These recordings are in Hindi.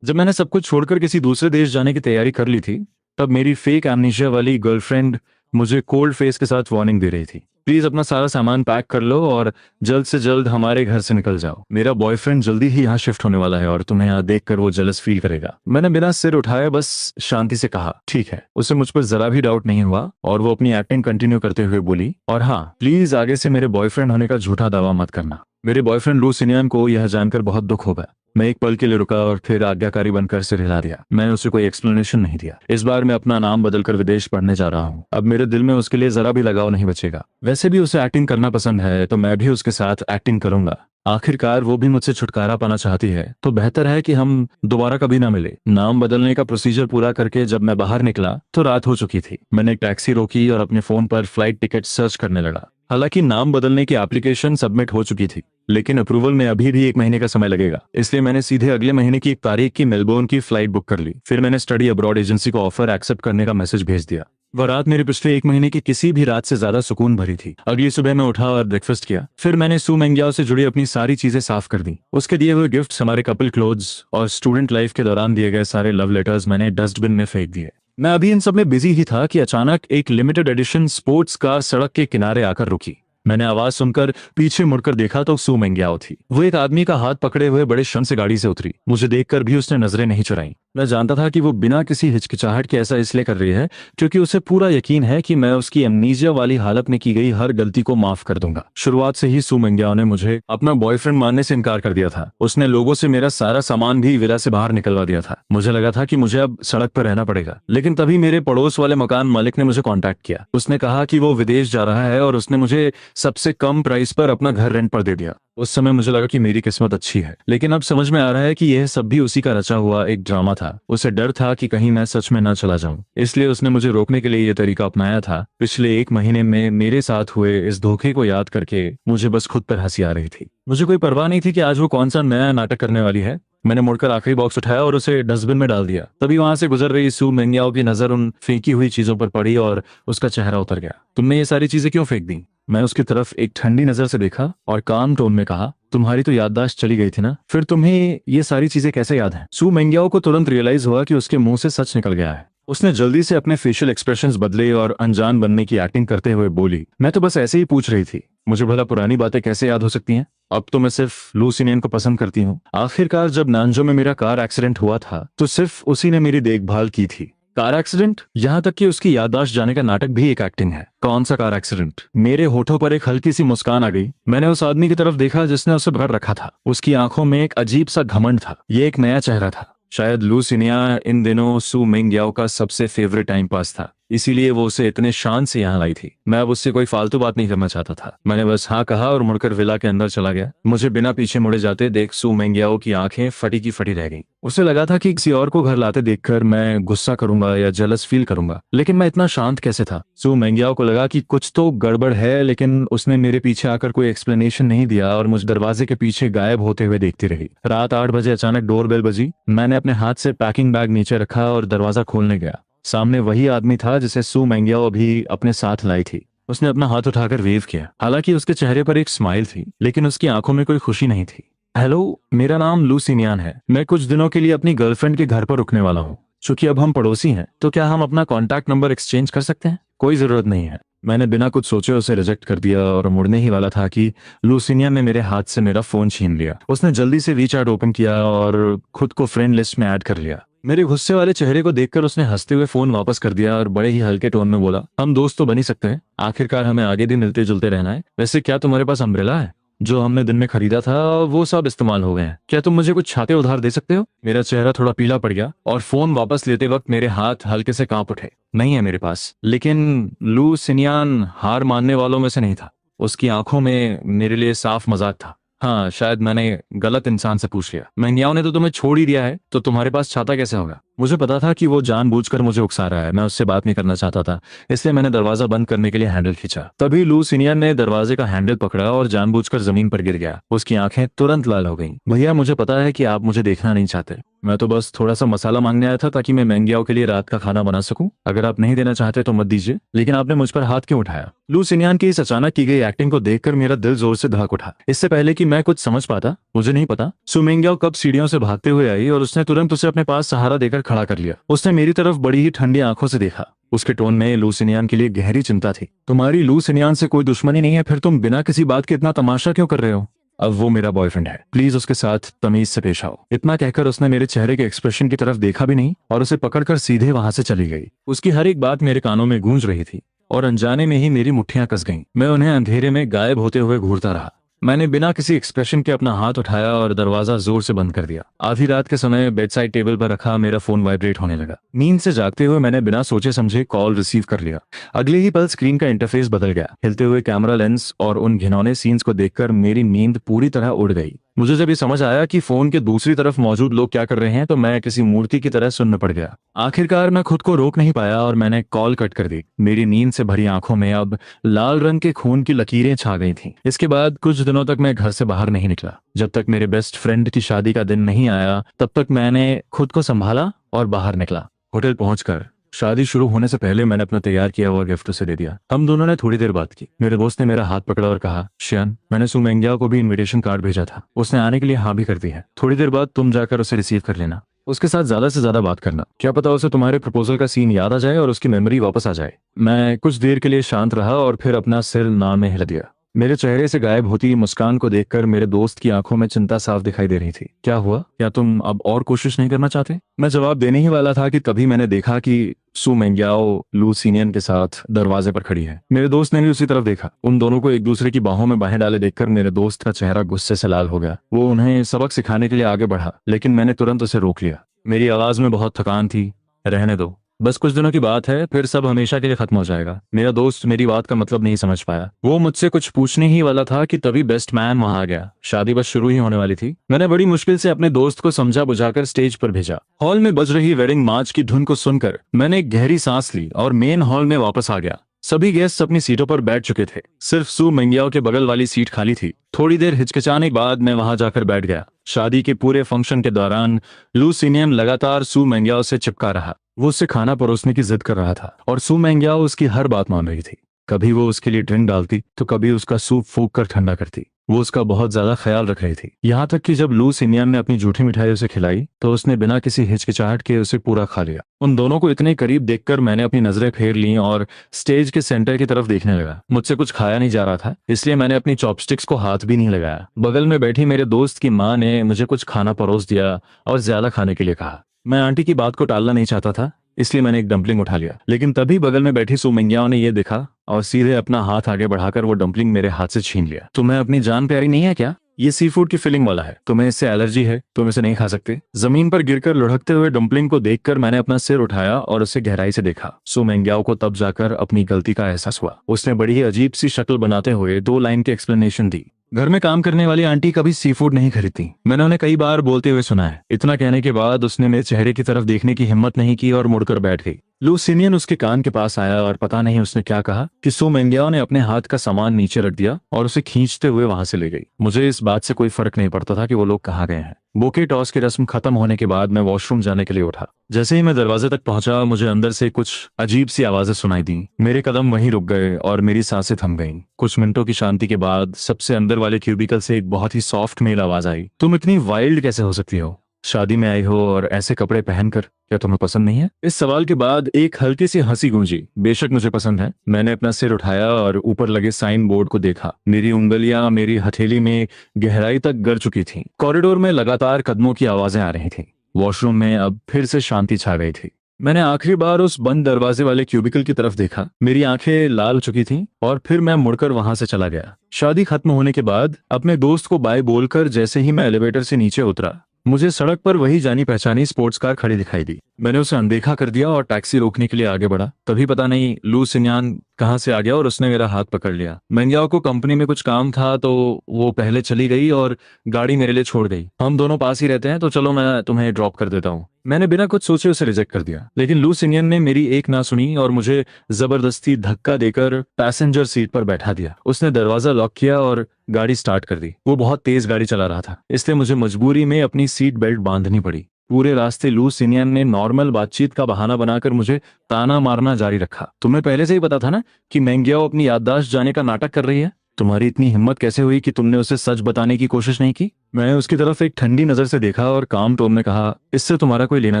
जब मैंने सब कुछ छोड़कर किसी दूसरे देश जाने की तैयारी कर ली थी, तब मेरी फेक एमनीशिया वाली गर्लफ्रेंड मुझे कोल्ड फेस के साथ वार्निंग दे रही थी। प्लीज अपना सारा सामान पैक कर लो और जल्द से जल्द हमारे घर से निकल जाओ। मेरा बॉयफ्रेंड जल्दी ही यहाँ शिफ्ट होने वाला है और तुम्हें यहाँ देखकर वो जेलस फील करेगा। मैंने बिना सिर उठाए बस शांति से कहा ठीक है। उसे मुझ पर जरा भी डाउट नहीं हुआ और वो अपनी एक्टिंग कंटिन्यू करते हुए बोली, और हाँ, प्लीज आगे से मेरे बॉयफ्रेंड होने का झूठा दावा मत करना। मेरे बॉयफ्रेंड लू सिनियन को यह जानकर बहुत दुख होगा। मैं एक पल के लिए रुका और फिर आज्ञाकारी बनकर सिर हिला दिया। मैंने उसे कोई एक्सप्लेनेशन नहीं दिया। इस बार मैं अपना नाम बदलकर विदेश पढ़ने जा रहा हूँ। अब मेरे दिल में उसके लिए जरा भी लगाव नहीं बचेगा। वैसे भी उसे एक्टिंग करना पसंद है तो मैं भी उसके साथ एक्टिंग करूंगा। आखिरकार वो भी मुझसे छुटकारा पाना चाहती है तो बेहतर है कि हम दोबारा कभी ना मिले। नाम बदलने का प्रोसीजर पूरा करके जब मैं बाहर निकला तो रात हो चुकी थी। मैंने एक टैक्सी रोकी और अपने फोन पर फ्लाइट टिकट सर्च करने लगा। हालांकि नाम बदलने की एप्लीकेशन सबमिट हो चुकी थी, लेकिन अप्रूवल में अभी भी 1 महीने का समय लगेगा। इसलिए मैंने सीधे अगले महीने की 1 तारीख की मेलबोर्न की फ्लाइट बुक कर ली। फिर मैंने स्टडी अब्रॉड एजेंसी को ऑफर एक्सेप्ट करने का मैसेज भेज दिया। वह रात मेरे पिछले 1 महीने की किसी भी रात से ज्यादा सुकून भरी थी। अगली सुबह मैं उठा और ब्रेकफास्ट किया। फिर मैंने सू मेंग्याओ से जुड़ी अपनी सारी चीजें साफ कर दी। उसके दिए हुए गिफ्ट्स, हमारे कपल क्लोथ्स और स्टूडेंट लाइफ के दौरान दिए गए सारे लव लेटर्स मैंने डस्टबिन में फेंक दिए। मैं अभी इन सब में बिजी ही था कि अचानक एक लिमिटेड एडिशन स्पोर्ट्स कार सड़क के किनारे आकर रुकी। मैंने आवाज सुनकर पीछे मुड़कर देखा तो सू मेंग्याओ थी। वो एक आदमी का हाथ पकड़े हुए बड़े क्षण से गाड़ी से उतरी। मुझे देखकर भी उसने नजरें नहीं चुराई। मैं जानता था कि वो बिना किसी हिचकिचाहट के ऐसा इसलिए कर रही है क्योंकि उसे पूरा यकीन है कि मैं उसकी एमनीजिया वाली हालत में की गई हर गलती को माफ कर दूंगा। शुरुआत से ही सू मेंग्याओ ने मुझे अपना बॉयफ्रेंड मानने से इनकार कर दिया था। उसने लोगों से मेरा सारा सामान भी विला से बाहर निकलवा दिया था। मुझे लगा था कि मुझे अब सड़क पर रहना पड़ेगा, लेकिन तभी मेरे पड़ोस वाले मकान मालिक ने मुझे कॉन्टैक्ट किया। उसने कहा कि वो विदेश जा रहा है और उसने मुझे सबसे कम प्राइस पर अपना घर रेंट पर दे दिया। उस समय मुझे लगा कि मेरी किस्मत अच्छी है, लेकिन अब समझ में आ रहा है कि यह सब भी उसी का रचा हुआ एक ड्रामा था। उसे डर था कि कहीं मैं सच में न चला जाऊं, इसलिए उसने मुझे रोकने के लिए यह तरीका अपनाया था। पिछले 1 महीने में मेरे साथ हुए इस धोखे को याद करके मुझे बस खुद पर हंसी आ रही थी। मुझे कोई परवाह नहीं थी कि आज वो कौन सा नया नाटक करने वाली है। मैंने मुड़कर आखिरी बॉक्स उठाया और उसे डस्टबिन में डाल दिया। तभी वहां से गुजर रही सू मेंग्याओ की नजर उन फेंकी हुई चीजों पर पड़ी और उसका चेहरा उतर गया। तुमने ये सारी चीजें क्यों फेंक दी? मैं उसकी तरफ एक ठंडी नजर से देखा और काम टोन में कहा, तुम्हारी तो याददाश्त चली गई थी ना, फिर तुम्हें ये सारी चीजें कैसे याद हैं? सू मेंग्याओ को तुरंत रियलाइज हुआ कि उसके मुंह से सच निकल गया है। उसने जल्दी से अपने फेशियल एक्सप्रेशंस बदले और अनजान बनने की एक्टिंग करते हुए बोली, मैं तो बस ऐसे ही पूछ रही थी। मुझे भला पुरानी बातें कैसे याद हो सकती हैं? अब तो मैं सिर्फ लू सिनियन को पसंद करती हूँ। आखिरकार जब नानजो में मेरा कार एक्सीडेंट हुआ था तो सिर्फ उसी ने मेरी देखभाल की थी। Car accident? यहाँ तक कि उसकी याददाश्त जाने का नाटक भी एक एक्टिंग है। कौन सा कार एक्सीडेंट? मेरे होठों पर एक हल्की सी मुस्कान आ गई। मैंने उस आदमी की तरफ देखा जिसने उसे पकड़ रखा था। उसकी आंखों में एक अजीब सा घमंड था। ये एक नया चेहरा था। शायद लू सिनिया इन दिनों सू मेंग्याओ का सबसे फेवरेट टाइम पास था, इसीलिए वो उसे इतने शान से यहाँ लाई थी। मैं अब उससे कोई फालतू बात नहीं करना चाहता था। मैंने बस हाँ कहा और मुड़कर विला के अंदर चला गया। मुझे बिना पीछे मुड़े जाते देख सू मेंग्याओ की आंखें फटी की फटी रह गईं। उसे लगा था कि किसी और को घर लाते देखकर मैं गुस्सा करूंगा या जेलस फील करूंगा, लेकिन मैं इतना शांत कैसे था? सू मेंग्याओ को लगा कि कुछ तो गड़बड़ है, लेकिन उसने मेरे पीछे आकर कोई एक्सप्लेनेशन नहीं दिया और मुझे दरवाजे के पीछे गायब होते हुए देखती रही। रात 8 बजे अचानक डोरबेल बजी। मैंने अपने हाथ से पैकिंग बैग नीचे रखा और दरवाजा खोलने गया। सामने वही आदमी था जिसे सू मेंग्याओ अभी अपने साथ लाई थी। उसने अपना हाथ उठाकर वेव किया। हालांकि उसके चेहरे पर एक स्माइल थी, लेकिन उसकी आंखों में कोई खुशी नहीं थी। हेलो, मेरा नाम लू सिनियन है। मैं कुछ दिनों के लिए अपनी गर्लफ्रेंड के घर पर रुकने वाला हूँ। चूंकि अब हम पड़ोसी हैं तो क्या हम अपना कॉन्टैक्ट नंबर एक्सचेंज कर सकते हैं? कोई जरूरत नहीं है। मैंने बिना कुछ सोचे उसे रिजेक्ट कर दिया और मुड़ने ही वाला था कि लू सिनियन ने मेरे हाथ से मेरा फोन छीन लिया। उसने जल्दी से वीचैट ओपन किया और खुद को फ्रेंड लिस्ट में ऐड कर लिया। मेरे गुस्से वाले चेहरे को देखकर उसने हंसते हुए फोन वापस कर दिया और बड़े ही हल्के टोन में बोला, हम दोस्त तो बन ही सकते हैं। आखिरकार हमें आगे भी मिलते जुलते रहना है। वैसे क्या तुम्हारे पास अम्ब्रेला है? जो हमने दिन में खरीदा था वो सब इस्तेमाल हो गए हैं। क्या तुम मुझे कुछ छाते उधार दे सकते हो? मेरा चेहरा थोड़ा पीला पड़ गया और फोन वापस लेते वक्त मेरे हाथ हल्के से कांप उठे। नहीं है मेरे पास। लेकिन लू सिनियन हार मानने वालों में से नहीं था। उसकी आंखों में मेरे लिए साफ मजाक था। हाँ, शायद मैंने गलत इंसान से पूछ लिया। मेंग्याओ ने तो तुम्हें छोड़ ही दिया है, तो तुम्हारे पास छाता कैसे होगा? मुझे पता था कि वो जानबूझकर मुझे उकसा रहा है। मैं उससे बात नहीं करना चाहता था, इसलिए मैंने दरवाजा बंद करने के लिए हैंडल खींचा। तभी लू सीनियर ने दरवाजे का हैंडल पकड़ा और जानबूझकर जमीन पर गिर गया। उसकी आंखें तुरंत लाल हो गईं। भैया, मुझे पता है कि आप मुझे देखना नहीं चाहते। मैं तो बस थोड़ा सा मसाला मांगने आया था ताकि मैं मैंगियाओ के लिए रात का खाना बना सकूं। अगर आप नहीं देना चाहते तो मत दीजिए, लेकिन आपने मुझ पर हाथ क्यों उठाया? लू सिनियान की इस अचानक की गई एक्टिंग को देखकर मेरा दिल जोर से धड़क उठा। इससे पहले कि मैं कुछ समझ पाता, मुझे नहीं पता सु मेंगियाओ कब सीढ़ियों से भागते हुए आई और उसने तुरंत उसे अपने पास सहारा देकर खड़ा कर लिया। उसने मेरी तरफ बड़ी ही ठंडी आंखों से देखा। उसके टोन में लू सिनियान के लिए गहरी चिंता थी। तुम्हारी लू सिनियान से कोई दुश्मनी नहीं है, फिर तुम बिना किसी बात के इतना तमाशा क्यों कर रहे हो? अब वो मेरा बॉयफ्रेंड है, प्लीज उसके साथ तमीज से पेश आओ। इतना कहकर उसने मेरे चेहरे के एक्सप्रेशन की तरफ देखा भी नहीं और उसे पकड़कर सीधे वहां से चली गई। उसकी हर एक बात मेरे कानों में गूंज रही थी और अनजाने में ही मेरी मुट्ठियां कस गईं। मैं उन्हें अंधेरे में गायब होते हुए घूरता रहा। मैंने बिना किसी एक्सप्रेशन के अपना हाथ उठाया और दरवाजा जोर से बंद कर दिया। आधी रात के समय बेड साइड टेबल पर रखा मेरा फोन वाइब्रेट होने लगा। नींद से जागते हुए मैंने बिना सोचे समझे कॉल रिसीव कर लिया। अगले ही पल स्क्रीन का इंटरफेस बदल गया। हिलते हुए कैमरा लेंस और उन घिनौने सीन्स को देखकर मेरी नींद पूरी तरह उड़ गई। मुझे जब ये समझ आया कि फोन के दूसरी तरफ मौजूद लोग क्या कर रहे हैं तो मैं किसी मूर्ति की तरह सुन्न पड़ गया। आखिरकार मैं खुद को रोक नहीं पाया और मैंने कॉल कट कर दी। मेरी नींद से भरी आंखों में अब लाल रंग के खून की लकीरें छा गई थीं। इसके बाद कुछ दिनों तक मैं घर से बाहर नहीं निकला। जब तक मेरे बेस्ट फ्रेंड की शादी का दिन नहीं आया तब तक मैंने खुद को संभाला और बाहर निकला। होटल पहुंचकर शादी शुरू होने से पहले मैंने अपना तैयार किया हुआ गिफ्ट उसे दे दिया। हम दोनों ने थोड़ी देर बात की। मेरे दोस्त ने मेरा हाथ पकड़ा और कहा, श्यान, मैंने सु मेंगियाओ को भी इनविटेशन कार्ड भेजा था, उसने आने के लिए हाँ भी कर दी है। थोड़ी देर बाद तुम जाकर उसे रिसीव कर लेना। उसके साथ ज्यादा से ज्यादा बात करना, क्या पता उसे तुम्हारे प्रपोजल का सीन याद आ जाए और उसकी मेमोरी वापस आ जाए। मैं कुछ देर के लिए शांत रहा और फिर अपना सिर ना में हिला दिया। मेरे चेहरे से गायब होती मुस्कान को देखकर मेरे दोस्त की आंखों में चिंता साफ दिखाई दे रही थी। क्या हुआ? क्या तुम अब और कोशिश नहीं करना चाहते? मैं जवाब देने ही वाला था कि तभी मैंने देखा कि सु मेंगियाओ लू सीनियन के साथ दरवाजे पर खड़ी है। मेरे दोस्त ने भी उसी तरफ देखा। उन दोनों को एक दूसरे की बाहों में बाहें डाले देखकर मेरे दोस्त का चेहरा गुस्से से लाल हो गया। वो उन्हें सबक सिखाने के लिए आगे बढ़ा, लेकिन मैंने तुरंत उसे रोक लिया। मेरी आवाज में बहुत थकान थी। रहने दो, बस कुछ दिनों की बात है, फिर सब हमेशा के लिए खत्म हो जाएगा। मेरा दोस्त मेरी बात का मतलब नहीं समझ पाया। वो मुझसे कुछ पूछने ही वाला था कि तभी बेस्ट मैन वहां आ गया। शादी बस शुरू ही होने वाली थी। मैंने बड़ी मुश्किल से अपने दोस्त को समझा बुझाकर स्टेज पर भेजा। हॉल में बज रही वेडिंग मार्च की धुन को सुनकर मैंने एक गहरी सांस ली और मेन हॉल में वापस आ गया। सभी गेस्ट अपनी सीटों पर बैठ चुके थे। सिर्फ सु मेंगियाओ के बगल वाली सीट खाली थी। थोड़ी देर हिचकिचाने के बाद मैं वहां जाकर बैठ गया। शादी के पूरे फंक्शन के दौरान लू सीनियन लगातार सु मेंगियाओ से चिपका रहा। वो उससे खाना परोसने की जिद कर रहा था और सु मेंगियाओ उसकी हर बात मान रही थी। कभी वो उसके लिए ड्रिंक डालती तो कभी उसका सूप फूंक कर ठंडा करती। वो उसका बहुत ज्यादा ख्याल रख रही थी। यहाँ तक कि जब लू सिनियन ने अपनी झूठी मिठाई उसे खिलाई तो उसने बिना किसी हिचकिचाहट के उसे पूरा खा लिया। उन दोनों को इतने करीब देखकर मैंने अपनी नजरें फेर लीं और स्टेज के सेंटर की तरफ देखने लगा। मुझसे कुछ खाया नहीं जा रहा था, इसलिए मैंने अपनी चॉपस्टिक्स को हाथ भी नहीं लगाया। बगल में बैठी मेरे दोस्त की माँ ने मुझे कुछ खाना परोस दिया और ज्यादा खाने के लिए कहा। मैं आंटी की बात को टालना नहीं चाहता था, इसलिए मैंने एक डम्पलिंग उठा लिया। लेकिन तभी बगल में बैठी सु मेंगियाओ ने यह देखा और सीधे अपना हाथ आगे बढ़ाकर वो डम्पलिंग मेरे हाथ से छीन लिया। तुम्हें अपनी जान प्यारी नहीं है क्या? ये सी फूड की फिलिंग वाला है, तुम्हें इससे एलर्जी है, तुम इसे नहीं खा सकते। जमीन पर गिरकर लुढ़कते हुए डम्पलिंग को देखकर मैंने अपना सिर उठाया और उसे गहराई से देखा। सु मेंगियाओ को तब जाकर अपनी गलती का एहसास हुआ। उसने बड़ी ही अजीब सी शक्ल बनाते हुए 2 लाइन की एक्सप्लेनेशन दी। घर में काम करने वाली आंटी कभी सी फूड नहीं खरीदती, मैंने उन्हें कई बार बोलते हुए सुना है। इतना कहने के बाद उसने मेरे चेहरे की तरफ देखने की हिम्मत नहीं की और मुड़कर बैठ गई। लू सिनियन उसके कान के पास आया और पता नहीं उसने क्या कहा कि सु मेंगियाओ ने अपने हाथ का सामान नीचे रख दिया और उसे खींचते हुए वहां से ले गई। मुझे इस बात से कोई फर्क नहीं पड़ता था कि वो लोग कहाँ गए हैं। बोके टॉस की रस्म खत्म होने के बाद मैं वॉशरूम जाने के लिए उठा। जैसे ही मैं दरवाजे तक पहुंचा मुझे अंदर से कुछ अजीब सी आवाजें सुनाई दी। मेरे कदम वहीं रुक गए और मेरी सांसें थम गईं। कुछ मिनटों की शांति के बाद सबसे अंदर वाले क्यूबिकल से एक बहुत ही सॉफ्ट मेल आवाज आई। तुम इतनी वाइल्ड कैसे हो सकती हो? शादी में आई हो और ऐसे कपड़े पहनकर, क्या तुम्हें पसंद नहीं है? इस सवाल के बाद एक हल्की सी हंसी गूंजी। बेशक मुझे पसंद है। मैंने अपना सिर उठाया और ऊपर लगे साइन बोर्ड को देखा। मेरी उंगलियां मेरी हथेली में गहराई तक गिर चुकी थीं। कॉरिडोर में लगातार कदमों की आवाजें आ रही थीं। वॉशरूम में अब फिर से शांति छा गई थी। मैंने आखिरी बार उस बंद दरवाजे वाले क्यूबिकल की तरफ देखा। मेरी आंखें लाल हो चुकी थीं और फिर मैं मुड़कर वहां से चला गया। शादी खत्म होने के बाद अपने दोस्त को बाय बोलकर जैसे ही मैं एलिवेटर से नीचे उतरा मुझे सड़क पर वही जानी पहचानी स्पोर्ट्स कार खड़ी दिखाई दी। मैंने उसे अनदेखा कर दिया और टैक्सी रोकने के लिए आगे बढ़ा। तभी पता नहीं लू सिनियान कहां से आ गया और उसने मेरा हाथ पकड़ लिया। मेंगियाओ को कंपनी में कुछ काम था तो वो पहले चली गई और गाड़ी मेरे लिए छोड़ गई। हम दोनों पास ही रहते हैं तो चलो मैं तुम्हें ड्रॉप कर देता हूँ। मैंने बिना कुछ सोचे उसे रिजेक्ट कर दिया, लेकिन लू सिनियन ने मेरी एक ना सुनी और मुझे जबरदस्ती धक्का देकर पैसेंजर सीट पर बैठा दिया। उसने दरवाजा लॉक किया और गाड़ी स्टार्ट कर दी। वो बहुत तेज गाड़ी चला रहा था, इसलिए मुझे मजबूरी में अपनी सीट बेल्ट बांधनी पड़ी। पूरे रास्ते लू सिनियन ने नॉर्मल बातचीत का बहाना बनाकर मुझे ताना मारना जारी रखा। तुम्हें पहले से ही पता था ना कि मेंग्याओ अपनी याददाश्त जाने का नाटक कर रही है। तुम्हारी इतनी हिम्मत कैसे हुई कि तुमने उसे सच बताने की कोशिश नहीं की? मैं उसकी तरफ एक ठंडी नजर से देखा और काम टोन में कहा, इससे तुम्हारा कोई लेना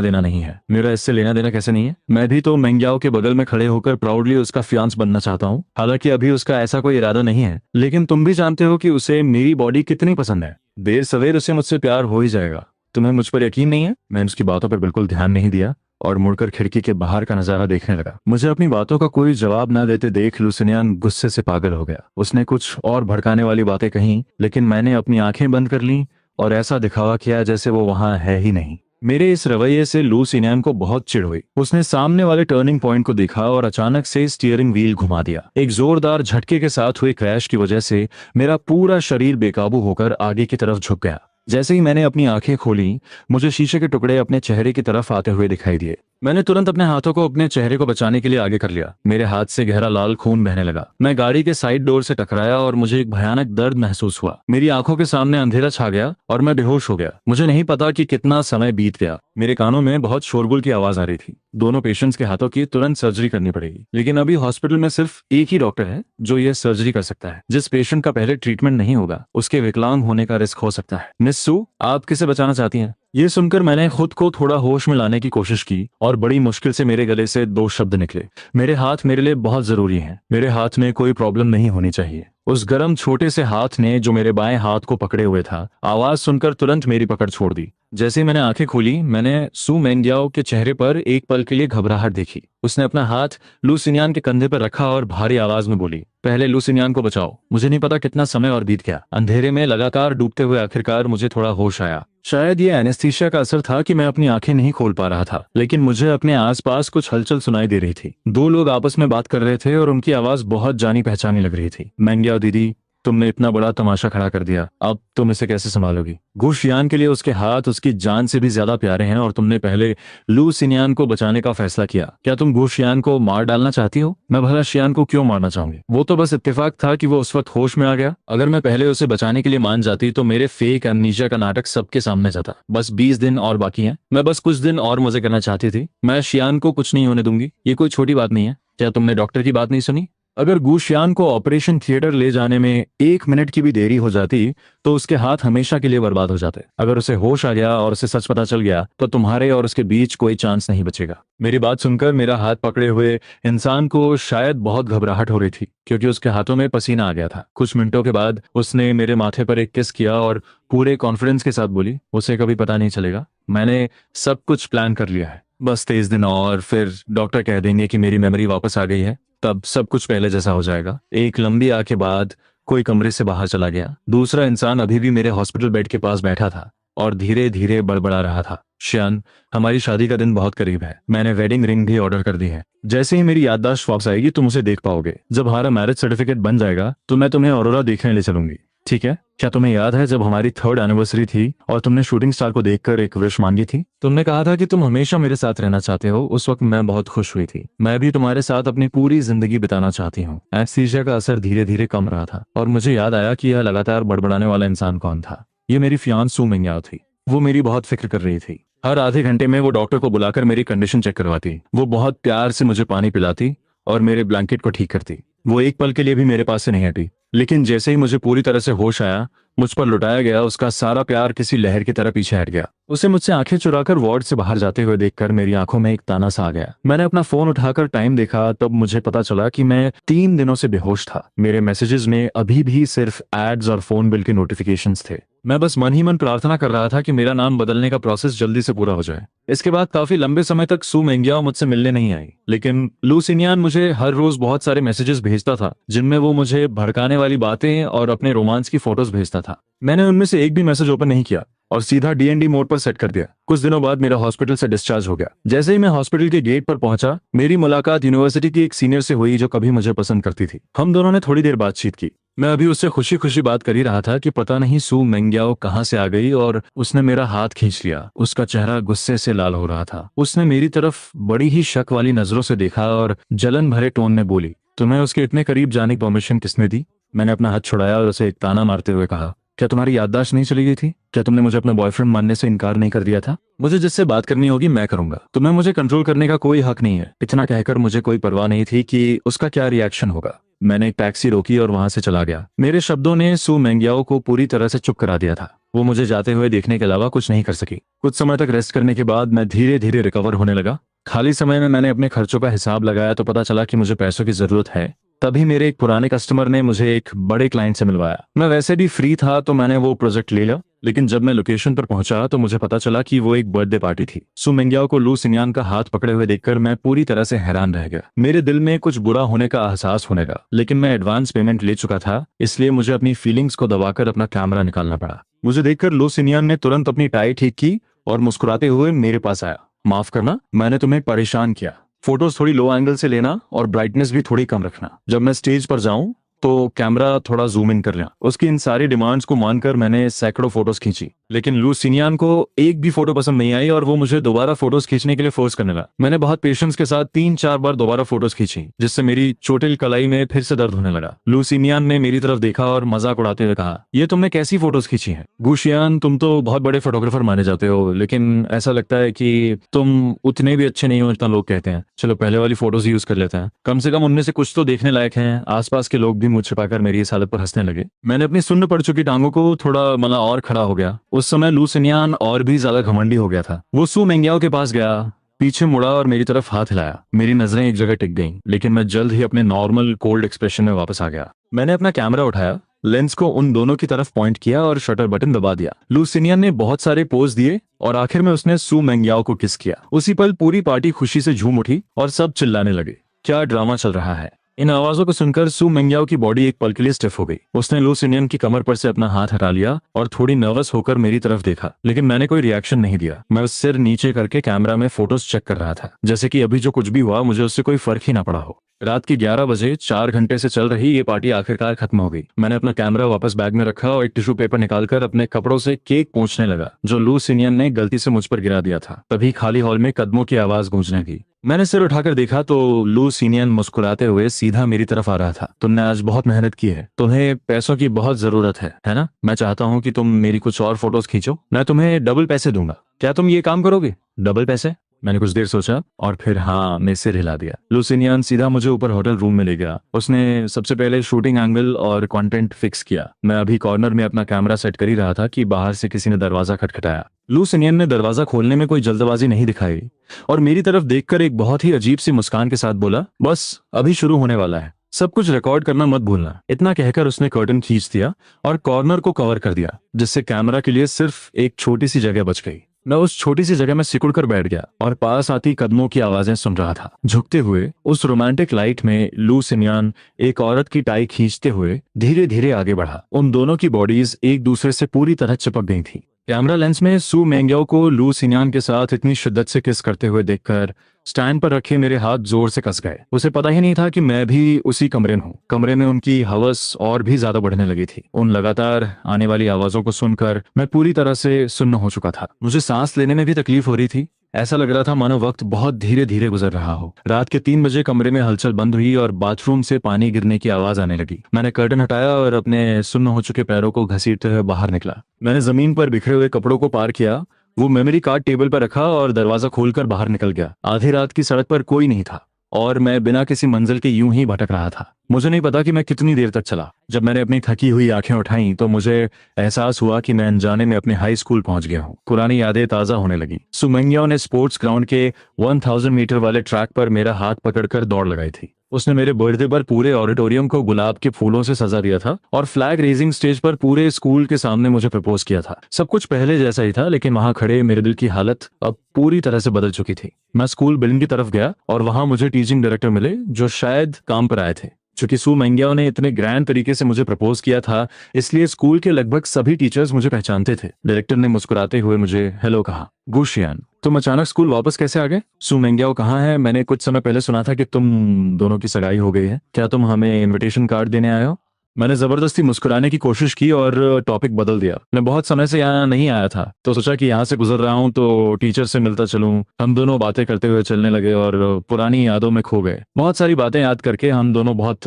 देना नहीं है। मेरा इससे लेना देना कैसे नहीं है? मैं भी तो मेंग्याओ के बगल में खड़े होकर प्राउडली उसका फियांस बनना चाहता हूँ। हालांकि अभी उसका ऐसा कोई इरादा नहीं है, लेकिन तुम भी जानते हो कि उसे मेरी बॉडी कितनी पसंद है। देर सवेर उसे मुझसे प्यार हो ही जाएगा। तुम्हें मुझ पर यकीन नहीं है? मैंने उसकी बातों पर बिल्कुल ध्यान नहीं दिया और मुड़कर खिड़की के बाहर का नजारा देखने लगा। मुझे अपनी बातों का कोई जवाब न देते देख लू सिनियन गुस्से से पागल हो गया। उसने कुछ और भड़काने वाली बातें कहीं, लेकिन मैंने अपनी आंखें बंद कर लीं और ऐसा दिखावा किया जैसे वो वहां है ही नहीं। मेरे इस रवैये से लू सिनियन को बहुत चिढ़ हुई। उसने सामने वाले टर्निंग पॉइंट को देखा और अचानक से स्टीयरिंग व्हील घुमा दिया। एक जोरदार झटके के साथ हुए क्रैश की वजह से मेरा पूरा शरीर बेकाबू होकर आगे की तरफ झुक गया। जैसे ही मैंने अपनी आंखें खोली, मुझे शीशे के टुकड़े अपने चेहरे की तरफ आते हुए दिखाई दिए। मैंने तुरंत अपने हाथों को अपने चेहरे को बचाने के लिए आगे कर लिया। मेरे हाथ से गहरा लाल खून बहने लगा। मैं गाड़ी के साइड डोर से टकराया और मुझे एक भयानक दर्द महसूस हुआ। मेरी आंखों के सामने अंधेरा छा गया और मैं बेहोश हो गया। मुझे नहीं पता कि कितना समय बीत गया। मेरे कानों में बहुत शोरगुल की आवाज आ रही थी। दोनों पेशेंट्स के हाथों की तुरंत सर्जरी करनी पड़ेगी, लेकिन अभी हॉस्पिटल में सिर्फ एक ही डॉक्टर है जो ये सर्जरी कर सकता है। जिस पेशेंट का पहले ट्रीटमेंट नहीं होगा, उसके विकलांग होने का रिस्क हो सकता है। मिस सू, आप किसे बचाना चाहती हैं? ये सुनकर मैंने खुद को थोड़ा होश में लाने की कोशिश की और बड़ी मुश्किल से मेरे गले से दो शब्द निकले, मेरे हाथ मेरे लिए बहुत जरूरी हैं। मेरे हाथ में कोई प्रॉब्लम नहीं होनी चाहिए। उस गर्म छोटे से हाथ ने जो मेरे बाएं हाथ को पकड़े हुए था, आवाज सुनकर तुरंत मेरी पकड़ छोड़ दी। जैसे ही मैंने आंखें खोली, मैंने सू मेंग्याओ के चेहरे पर एक पल के लिए घबराहट देखी। उसने अपना हाथ लू सिनियन के कंधे पर रखा और भारी आवाज में बोली, पहले लू सिनियन को बचाओ। मुझे नहीं पता कितना समय और बीत गया। अंधेरे में लगातार डूबते हुए आखिरकार मुझे थोड़ा होश आया। शायद ये एनेस्थीसिया का असर था कि मैं अपनी आंखें नहीं खोल पा रहा था, लेकिन मुझे अपने आसपास कुछ हलचल सुनाई दे रही थी। दो लोग आपस में बात कर रहे थे और उनकी आवाज बहुत जानी पहचानी लग रही थी। मेंग्याओ दीदी, तुमने इतना बड़ा तमाशा खड़ा कर दिया, अब तुम इसे कैसे संभालोगी? गु शियान के लिए उसके हाथ उसकी जान से भी ज्यादा प्यारे हैं और तुमने पहले लू सिनियन को बचाने का फैसला किया। क्या तुम गु शियान को मार डालना चाहती हो? मैं भला शियान को क्यों मारना चाहूंगी? वो तो बस इत्तेफाक था कि वो उस वक्त होश में आ गया। अगर मैं पहले उसे बचाने के लिए मान जाती तो मेरे फेक एमनीशिया का नाटक सबके सामने जाता। बस 20 दिन और बाकी हैं। मैं बस कुछ दिन और मजे करना चाहती थी। मैं शियान को कुछ नहीं होने दूंगी। ये कोई छोटी बात नहीं है। क्या तुमने डॉक्टर की बात नहीं सुनी? अगर गु शियान को ऑपरेशन थिएटर ले जाने में 1 मिनट की भी देरी हो जाती तो उसके हाथ हमेशा के लिए बर्बाद हो जाते। अगर उसे होश आ गया और उसे सच पता चल गया तो तुम्हारे और उसके बीच कोई चांस नहीं बचेगा। मेरी बात सुनकर मेरा हाथ पकड़े हुए इंसान को शायद बहुत घबराहट हो रही थी, क्योंकि उसके हाथों में पसीना आ गया था। कुछ मिनटों के बाद उसने मेरे माथे पर एक किस किया और पूरे कॉन्फिडेंस के साथ बोली, उसे कभी पता नहीं चलेगा। मैंने सब कुछ प्लान कर लिया है। बस 23 दिन और फिर डॉक्टर कह देंगे कि मेरी मेमोरी वापस आ गई है। तब सब कुछ पहले जैसा हो जाएगा। एक लंबी आह के बाद कोई कमरे से बाहर चला गया। दूसरा इंसान अभी भी मेरे हॉस्पिटल बेड के पास बैठा था और धीरे धीरे बड़बड़ा रहा था, शियान, हमारी शादी का दिन बहुत करीब है। मैंने वेडिंग रिंग भी ऑर्डर कर दी है। जैसे ही मेरी याददाश्त वापस आएगी तुम उसे देख पाओगे। जब हमारा मैरिज सर्टिफिकेट बन जाएगा तो मैं तुम्हें ऑरोरा देखने ले चलूंगी, ठीक है? क्या तुम्हें याद है जब हमारी 3rd एनिवर्सरी थी और तुमने शूटिंग स्टार को देखकर एक विश मांगी थी? तुमने कहा था कि तुम हमेशा मेरे साथ रहना चाहते हो। उस वक्त मैं बहुत खुश हुई थी। मैं भी तुम्हारे साथ अपनी पूरी जिंदगी बिताना चाहती हूँ। एनेस्थीसिया का असर धीरे धीरे कम रहा था और मुझे याद आया कि यह लगातार बड़बड़ाने वाला इंसान कौन था। ये मेरी फियांस सू मेंग्याओ थी। वो मेरी बहुत फिक्र कर रही थी। हर आधे घंटे में वो डॉक्टर को बुलाकर मेरी कंडीशन चेक करवाती। वो बहुत प्यार से मुझे पानी पिलाती और मेरे ब्लैंकेट को ठीक करती। वो एक पल के लिए भी मेरे पास से नहीं हटी। लेकिन जैसे ही मुझे पूरी तरह से होश आया, मुझ पर लुटाया गया उसका सारा प्यार किसी लहर की तरह पीछे हट गया। उसे मुझसे आंखें चुराकर वार्ड से बाहर जाते हुए देखकर मेरी आंखों में एक ताना सा आ गया। मैंने अपना फोन उठाकर टाइम देखा, तब मुझे पता चला कि मैं 3 दिनों से बेहोश था। मेरे मैसेजेस में अभी भी सिर्फ एड्स और फोन बिल के नोटिफिकेशंस थे। मैं बस मन ही मन प्रार्थना कर रहा था कि मेरा नाम बदलने का प्रोसेस जल्दी से पूरा हो जाए। इसके बाद काफी लंबे समय तक सू मेंग्याओ मुझसे मिलने नहीं आई, लेकिन लू सिनियन मुझे हर रोज बहुत सारे मैसेजेस भेजता था, जिनमें वो मुझे भड़काने वाली बातें और अपने रोमांस की फोटोज भेजता था। मैंने उनमें से एक भी मैसेज ओपन नहीं किया और सीधा DND मोड पर सेट कर दिया। कुछ दिनों बाद मेरा हॉस्पिटल से डिस्चार्ज हो गया। जैसे ही मैं हॉस्पिटल के गेट पर पहुंचा, मेरी मुलाकात यूनिवर्सिटी की एक सीनियर से हुई जो कभी मुझे पसंद करती थी। हम दोनों ने थोड़ी देर बातचीत की। मैं अभी उससे खुशी खुशी बात कर ही रहा था कि पता नहीं सू मेंग्याओ कहाँ से आ गई और उसने मेरा हाथ खींच लिया। उसका चेहरा गुस्से से लाल हो रहा था। उसने मेरी तरफ बड़ी ही शक वाली नजरों से देखा और जलन भरे टोन में बोली, तुम्हें उसके इतने करीब जाने की परमिशन किसने दी? मैंने अपना हाथ छुड़ाया और उसे एक ताना मारते हुए कहा, क्या तुम्हारी याददाश्त नहीं चली गई थी? क्या तुमने मुझे अपना बॉयफ्रेंड मानने से इनकार नहीं कर दिया था? मुझे जिससे बात करनी होगी मैं करूंगा, तुम्हें मुझे कंट्रोल करने का कोई हक नहीं है। इतना कहकर मुझे कोई परवाह नहीं थी कि उसका क्या रिएक्शन होगा। मैंने एक टैक्सी रोकी और वहां से चला गया। मेरे शब्दों ने सू मेंग्याओ को पूरी तरह से चुप करा दिया था। वो मुझे जाते हुए देखने के अलावा कुछ नहीं कर सकी। कुछ समय तक रेस्ट करने के बाद मैं धीरे धीरे रिकवर होने लगा। खाली समय में मैंने अपने खर्चों का हिसाब लगाया तो पता चला कि मुझे पैसों की जरूरत है। तभी मेरे एक पुराने कस्टमर ने मुझे एक बड़े क्लाइंट से मिलवाया। मैं वैसे भी फ्री था तो मैंने वो प्रोजेक्ट ले लिया। लेकिन जब मैं लोकेशन पर पहुंचा तो मुझे पता चला कि वो एक बर्थडे पार्टी थी। सू मेंग्याओ को लू सिन्यान का हाथ पकड़े हुए देखकर मैं पूरी तरह से हैरान रह गया। मेरे दिल में कुछ बुरा होने का एहसास होने लगा, लेकिन मैं एडवांस पेमेंट ले चुका था, इसलिए मुझे अपनी फीलिंग्स को दबाकर अपना कैमरा निकालना पड़ा। मुझे देखकर लू सिन्यान ने तुरंत अपनी टाई ठीक की और मुस्कुराते हुए मेरे पास आया। माफ करना, मैंने तुम्हें परेशान किया। फोटोज थोड़ी लो एंगल से लेना और ब्राइटनेस भी थोड़ी कम रखना। जब मैं स्टेज पर जाऊं तो कैमरा थोड़ा जूम इन कर लेना। उसकी इन सारी डिमांड्स को मानकर मैंने सैकड़ों फोटोज खींची, लेकिन लू सिन्यान को एक भी फोटो पसंद नहीं आई और वो मुझे दोबारा फोटोज खींचने के लिए फोर्स करने लगा। मैंने बहुत पेशेंस के साथ 3-4 बार दोबारा फोटोज खींची, जिससे मेरी चोटिल कलाई में फिर से दर्द होने लगा। लू सिन्यान ने मेरी तरफ देखा और मजाक उड़ाते हुए कहा, ये तुमने कैसी फोटोज खींची है? गुशियान, तुम तो बहुत बड़े फोटोग्राफर माने जाते हो, लेकिन ऐसा लगता है कि तुम उतने भी अच्छे नहीं हो जितना लोग कहते हैं। चलो पहले वाली फोटोज यूज कर लेते हैं, कम से कम उनमें से कुछ तो देखने लायक हैं। आसपास के लोग भी मुझ छिपाकर मेरी इस हालत पर हंसने लगे। मैंने अपनी सुन्न पड़ चुकी टांगों को थोड़ा और खड़ा हो गया। उस समय लू सिन्यान और भी ज्यादा घमंडी हो गया था। वो सू मेंग्याओ के पास गया, पीछे मुड़ा और मेरी तरफ हाथ हिलाया। मेरी नजरें एक जगह टिक गईं, लेकिन मैं जल्द ही अपने नॉर्मल कोल्ड एक्सप्रेशन में वापस आ गया। मैंने अपना कैमरा उठाया, लेंस को उन दोनों की तरफ पॉइंट किया और शटर बटन दबा दिया। लू सिन्यान ने बहुत सारे पोज दिए और आखिर में उसने सू मेंग्याओ को किस किया। उसी पल पूरी पार्टी खुशी से झूम उठी और सब चिल्लाने लगे, क्या ड्रामा चल रहा है? इन आवाजों को सुनकर सू मेंग्याओ की बॉडी एक पल के लिए स्टिफ हो गई। उसने लू सिन्यान की कमर पर से अपना हाथ हटा लिया और थोड़ी नर्वस होकर मेरी तरफ देखा, लेकिन मैंने कोई रिएक्शन नहीं दिया। मैं उस सिर नीचे करके कैमरा में फोटोज चेक कर रहा था, जैसे कि अभी जो कुछ भी हुआ मुझे उससे कोई फर्क ही ना पड़ा हो। रात की 11 बजे 4 घंटे से चल रही ये पार्टी आखिरकार खत्म हो गई। मैंने अपना कैमरा वापस बैग में रखा और एक टिश्यू पेपर निकालकर अपने कपड़ों से केक पोंछने लगा, जो लू सिन्यान ने गलती से मुझ पर गिरा दिया था। तभी खाली हॉल में कदमों की आवाज गूंजने लगी। मैंने सिर उठाकर देखा तो लू सिन्यान मुस्कुराते हुए सीधा मेरी तरफ आ रहा था। तुमने आज बहुत मेहनत की है, तुम्हें पैसों की बहुत जरूरत है ना? मैं चाहता हूँ कि तुम मेरी कुछ और फोटोज खींचो, मैं तुम्हें डबल पैसे दूंगा। क्या तुम ये काम करोगे? डबल पैसे? मैंने कुछ देर सोचा और फिर हाँ में सिर हिला दिया। लू सिन्यान सीधा मुझे ऊपर होटल रूम में ले गया। उसने सबसे पहले शूटिंग एंगल और कंटेंट फिक्स किया। मैं अभी कॉर्नर में अपना कैमरा सेट कर ही रहा था कि बाहर से किसी ने दरवाजा खटखटाया। लू सिन्यान ने दरवाजा खोलने में कोई जल्दबाजी नहीं दिखाई और मेरी तरफ देखकर एक बहुत ही अजीब सी मुस्कान के साथ बोला, बस अभी शुरू होने वाला है, सब कुछ रिकॉर्ड करना मत भूलना। इतना कहकर उसने कर्टन खींच दिया और कॉर्नर को कवर कर दिया, जिससे कैमरा के लिए सिर्फ एक छोटी सी जगह बच गई। मैं उस छोटी सी जगह में सिकुड़कर बैठ गया और पास आती कदमों की आवाजें सुन रहा था। झुकते हुए उस रोमांटिक लाइट में लू सिन्यान एक औरत की टाई खींचते हुए धीरे धीरे आगे बढ़ा। उन दोनों की बॉडीज एक दूसरे से पूरी तरह चिपक गई थी। कैमरा लेंस में सू मेंग्याओ को लू सिन्यान के साथ इतनी शिद्दत से किस करते हुए देखकर स्टैंड पर रखे मेरे हाथ जोर से कस गए। उसे पता ही नहीं था कि मैं भी उसी कमरे में हूँ। कमरे में उनकी हवस और भी ज्यादा बढ़ने लगी थी। उन लगातार आने वाली आवाजों को सुनकर मैं पूरी तरह से सुन्न हो चुका था। मुझे सांस लेने में भी तकलीफ हो रही थी। ऐसा लग रहा था मानो वक्त बहुत धीरे धीरे गुजर रहा हो। रात के 3 बजे कमरे में हलचल बंद हुई और बाथरूम से पानी गिरने की आवाज आने लगी। मैंने कर्टन हटाया और अपने सुन्न हो चुके पैरों को घसीटते हुए बाहर निकला। मैंने जमीन पर बिखरे हुए कपड़ों को पार किया, वो मेमोरी कार्ड टेबल पर रखा और दरवाजा खोलकर बाहर निकल गया। आधी रात की सड़क पर कोई नहीं था और मैं बिना किसी मंजिल के यूं ही भटक रहा था। मुझे नहीं पता कि मैं कितनी देर तक चला। जब मैंने अपनी थकी हुई आंखें उठाईं तो मुझे एहसास हुआ कि मैं अनजाने में अपने हाई स्कूल पहुंच गया हूं। पुरानी यादें ताजा होने लगी। सू मेंग्याओ ने स्पोर्ट्स ग्राउंड के 1000 मीटर वाले ट्रैक पर मेरा हाथ पकड़कर दौड़ लगाई थी। उसने मेरे बर्थडे पर पूरे ऑडिटोरियम को गुलाब के फूलों से सजा दिया था और फ्लैग रेजिंग स्टेज पर पूरे स्कूल के सामने मुझे प्रपोज किया था। सब कुछ पहले जैसा ही था, लेकिन वहां खड़े मेरे दिल की हालत अब पूरी तरह से बदल चुकी थी। मैं स्कूल बिल्डिंग की तरफ गया और वहां मुझे टीचिंग डायरेक्टर मिले, जो शायद काम पर आए थे। चूंकि सू मेंग्याओ ने इतने ग्रैंड तरीके से मुझे प्रपोज किया था, इसलिए स्कूल के लगभग सभी टीचर्स मुझे पहचानते थे। डायरेक्टर ने मुस्कुराते हुए मुझे हेलो कहा। गुशियान, तुम अचानक स्कूल वापस कैसे आ गए? सू मेंग्याओ कहाँ है? मैंने कुछ समय पहले सुना था कि तुम दोनों की सगाई हो गई है। क्या तुम हमें इनविटेशन कार्ड देने आए हो? मैंने जबरदस्ती मुस्कुराने की कोशिश की और टॉपिक बदल दिया। मैं बहुत समय से यहाँ नहीं आया था तो सोचा कि यहाँ से गुजर रहा हूँ तो टीचर से मिलता चलूं। हम दोनों बातें करते हुए चलने लगे और पुरानी यादों में खो गए। बहुत सारी बातें याद करके हम दोनों बहुत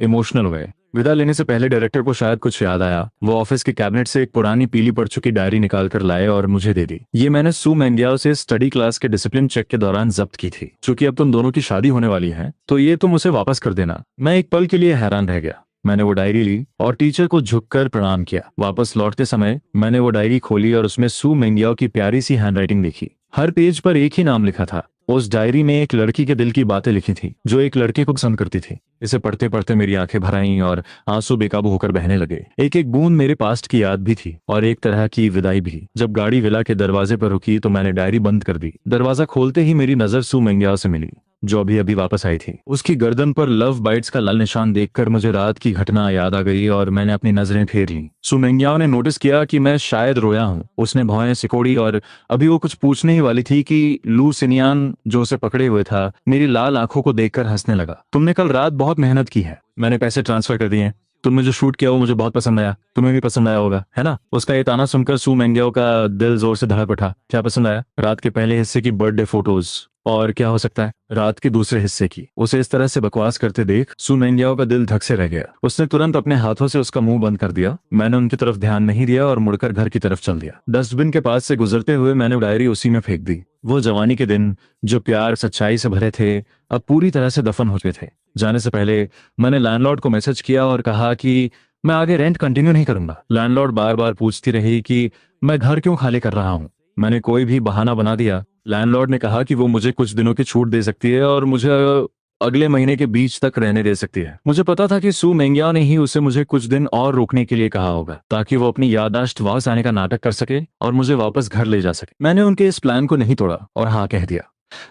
इमोशनल हुए। विदा लेने से पहले डायरेक्टर को शायद कुछ याद आया। वो ऑफिस के कैबिनेट से एक पुरानी पीली पड़ चुकी डायरी निकाल कर लाए और मुझे दे दी। ये मैंने सू मेंगियाओ से स्टडी क्लास के डिसिप्लिन चेक के दौरान जब्त की थी। चूंकि अब तुम दोनों की शादी होने वाली है तो ये तुम उसे वापस कर देना। मैं एक पल के लिए हैरान रह गया। मैंने वो डायरी ली और टीचर को झुककर प्रणाम किया। वापस लौटते समय मैंने वो डायरी खोली और उसमें सू मेंगियाओ की प्यारी सी हैंडराइटिंग देखी। हर पेज पर एक ही नाम लिखा था। उस डायरी में एक लड़की के दिल की बातें लिखी थी जो एक लड़के को पसंद करती थी। इसे पढ़ते पढ़ते मेरी आंखें भर आईं और आंसू बेकाबू होकर बहने लगे। एक एक बूंद मेरे पास्ट की याद भी थी और एक तरह की विदाई भी। जब गाड़ी विला के दरवाजे पर रुकी तो मैंने डायरी बंद कर दी। दरवाजा खोलते ही मेरी नजर सू मेंगियाओ से मिली जो अभी अभी वापस आई थी। उसकी गर्दन पर लव बाइट्स का लाल निशान देखकर मुझे रात की घटना याद आ गई और मैंने अपनी नजरें फेर ली। सू मेंगियाओ ने नोटिस किया कि मैं शायद रोया हूँ। उसने भौहें सिकोड़ी और अभी वो कुछ पूछने ही वाली थी कि लू सिनियान जो उसे पकड़े हुए था मेरी लाल आंखों को देखकर हंसने लगा। तुमने कल रात बहुत मेहनत की है। मैंने पैसे ट्रांसफर कर दिए। तुमने जो शूट किया वो मुझे बहुत पसंद आया। तुम्हें भी पसंद आया होगा, है ना? उसका ये ताना सुनकर सू मेंगियाओ का दिल जोर से धड़क उठा। क्या पसंद आया? रात के पहले हिस्से की बर्थडे फोटोज। और क्या हो सकता है? रात के दूसरे हिस्से की। उसे इस तरह से बकवास करते देख सू मेंगियाओ का दिल धक से रह गया। उसने तुरंत अपने हाथों से उसका मुंह बंद कर दिया। मैंने उनकी तरफ ध्यान नहीं दिया और मुड़कर घर की तरफ चल दिया। डस्टबिन के पास से गुजरते हुए मैंने डायरी उसी में फेंक दी। वो जवानी के दिन जो प्यार सच्चाई से भरे थे अब पूरी तरह से दफन हो चुके थे। जाने से पहले मैंने लैंडलॉर्ड को मैसेज किया और कहा कि मैं आगे रेंट कंटिन्यू नहीं करूंगा। लैंडलॉर्ड बार बार पूछती रही कि मैं घर क्यों खाली कर रहा हूँ। मैंने कोई भी बहाना बना दिया। लैंडलॉर्ड ने कहा कि वो मुझे कुछ दिनों की छूट दे सकती है और मुझे अगले महीने के बीच तक रहने दे सकती है। मुझे पता था कि सू मेंगियाओ ने ही उसे मुझे कुछ दिन और रोकने के लिए कहा होगा ताकि वो अपनी याददाश्त वापस आने का नाटक कर सके और मुझे वापस घर ले जा सके। मैंने उनके इस प्लान को नहीं तोड़ा और हाँ कह दिया।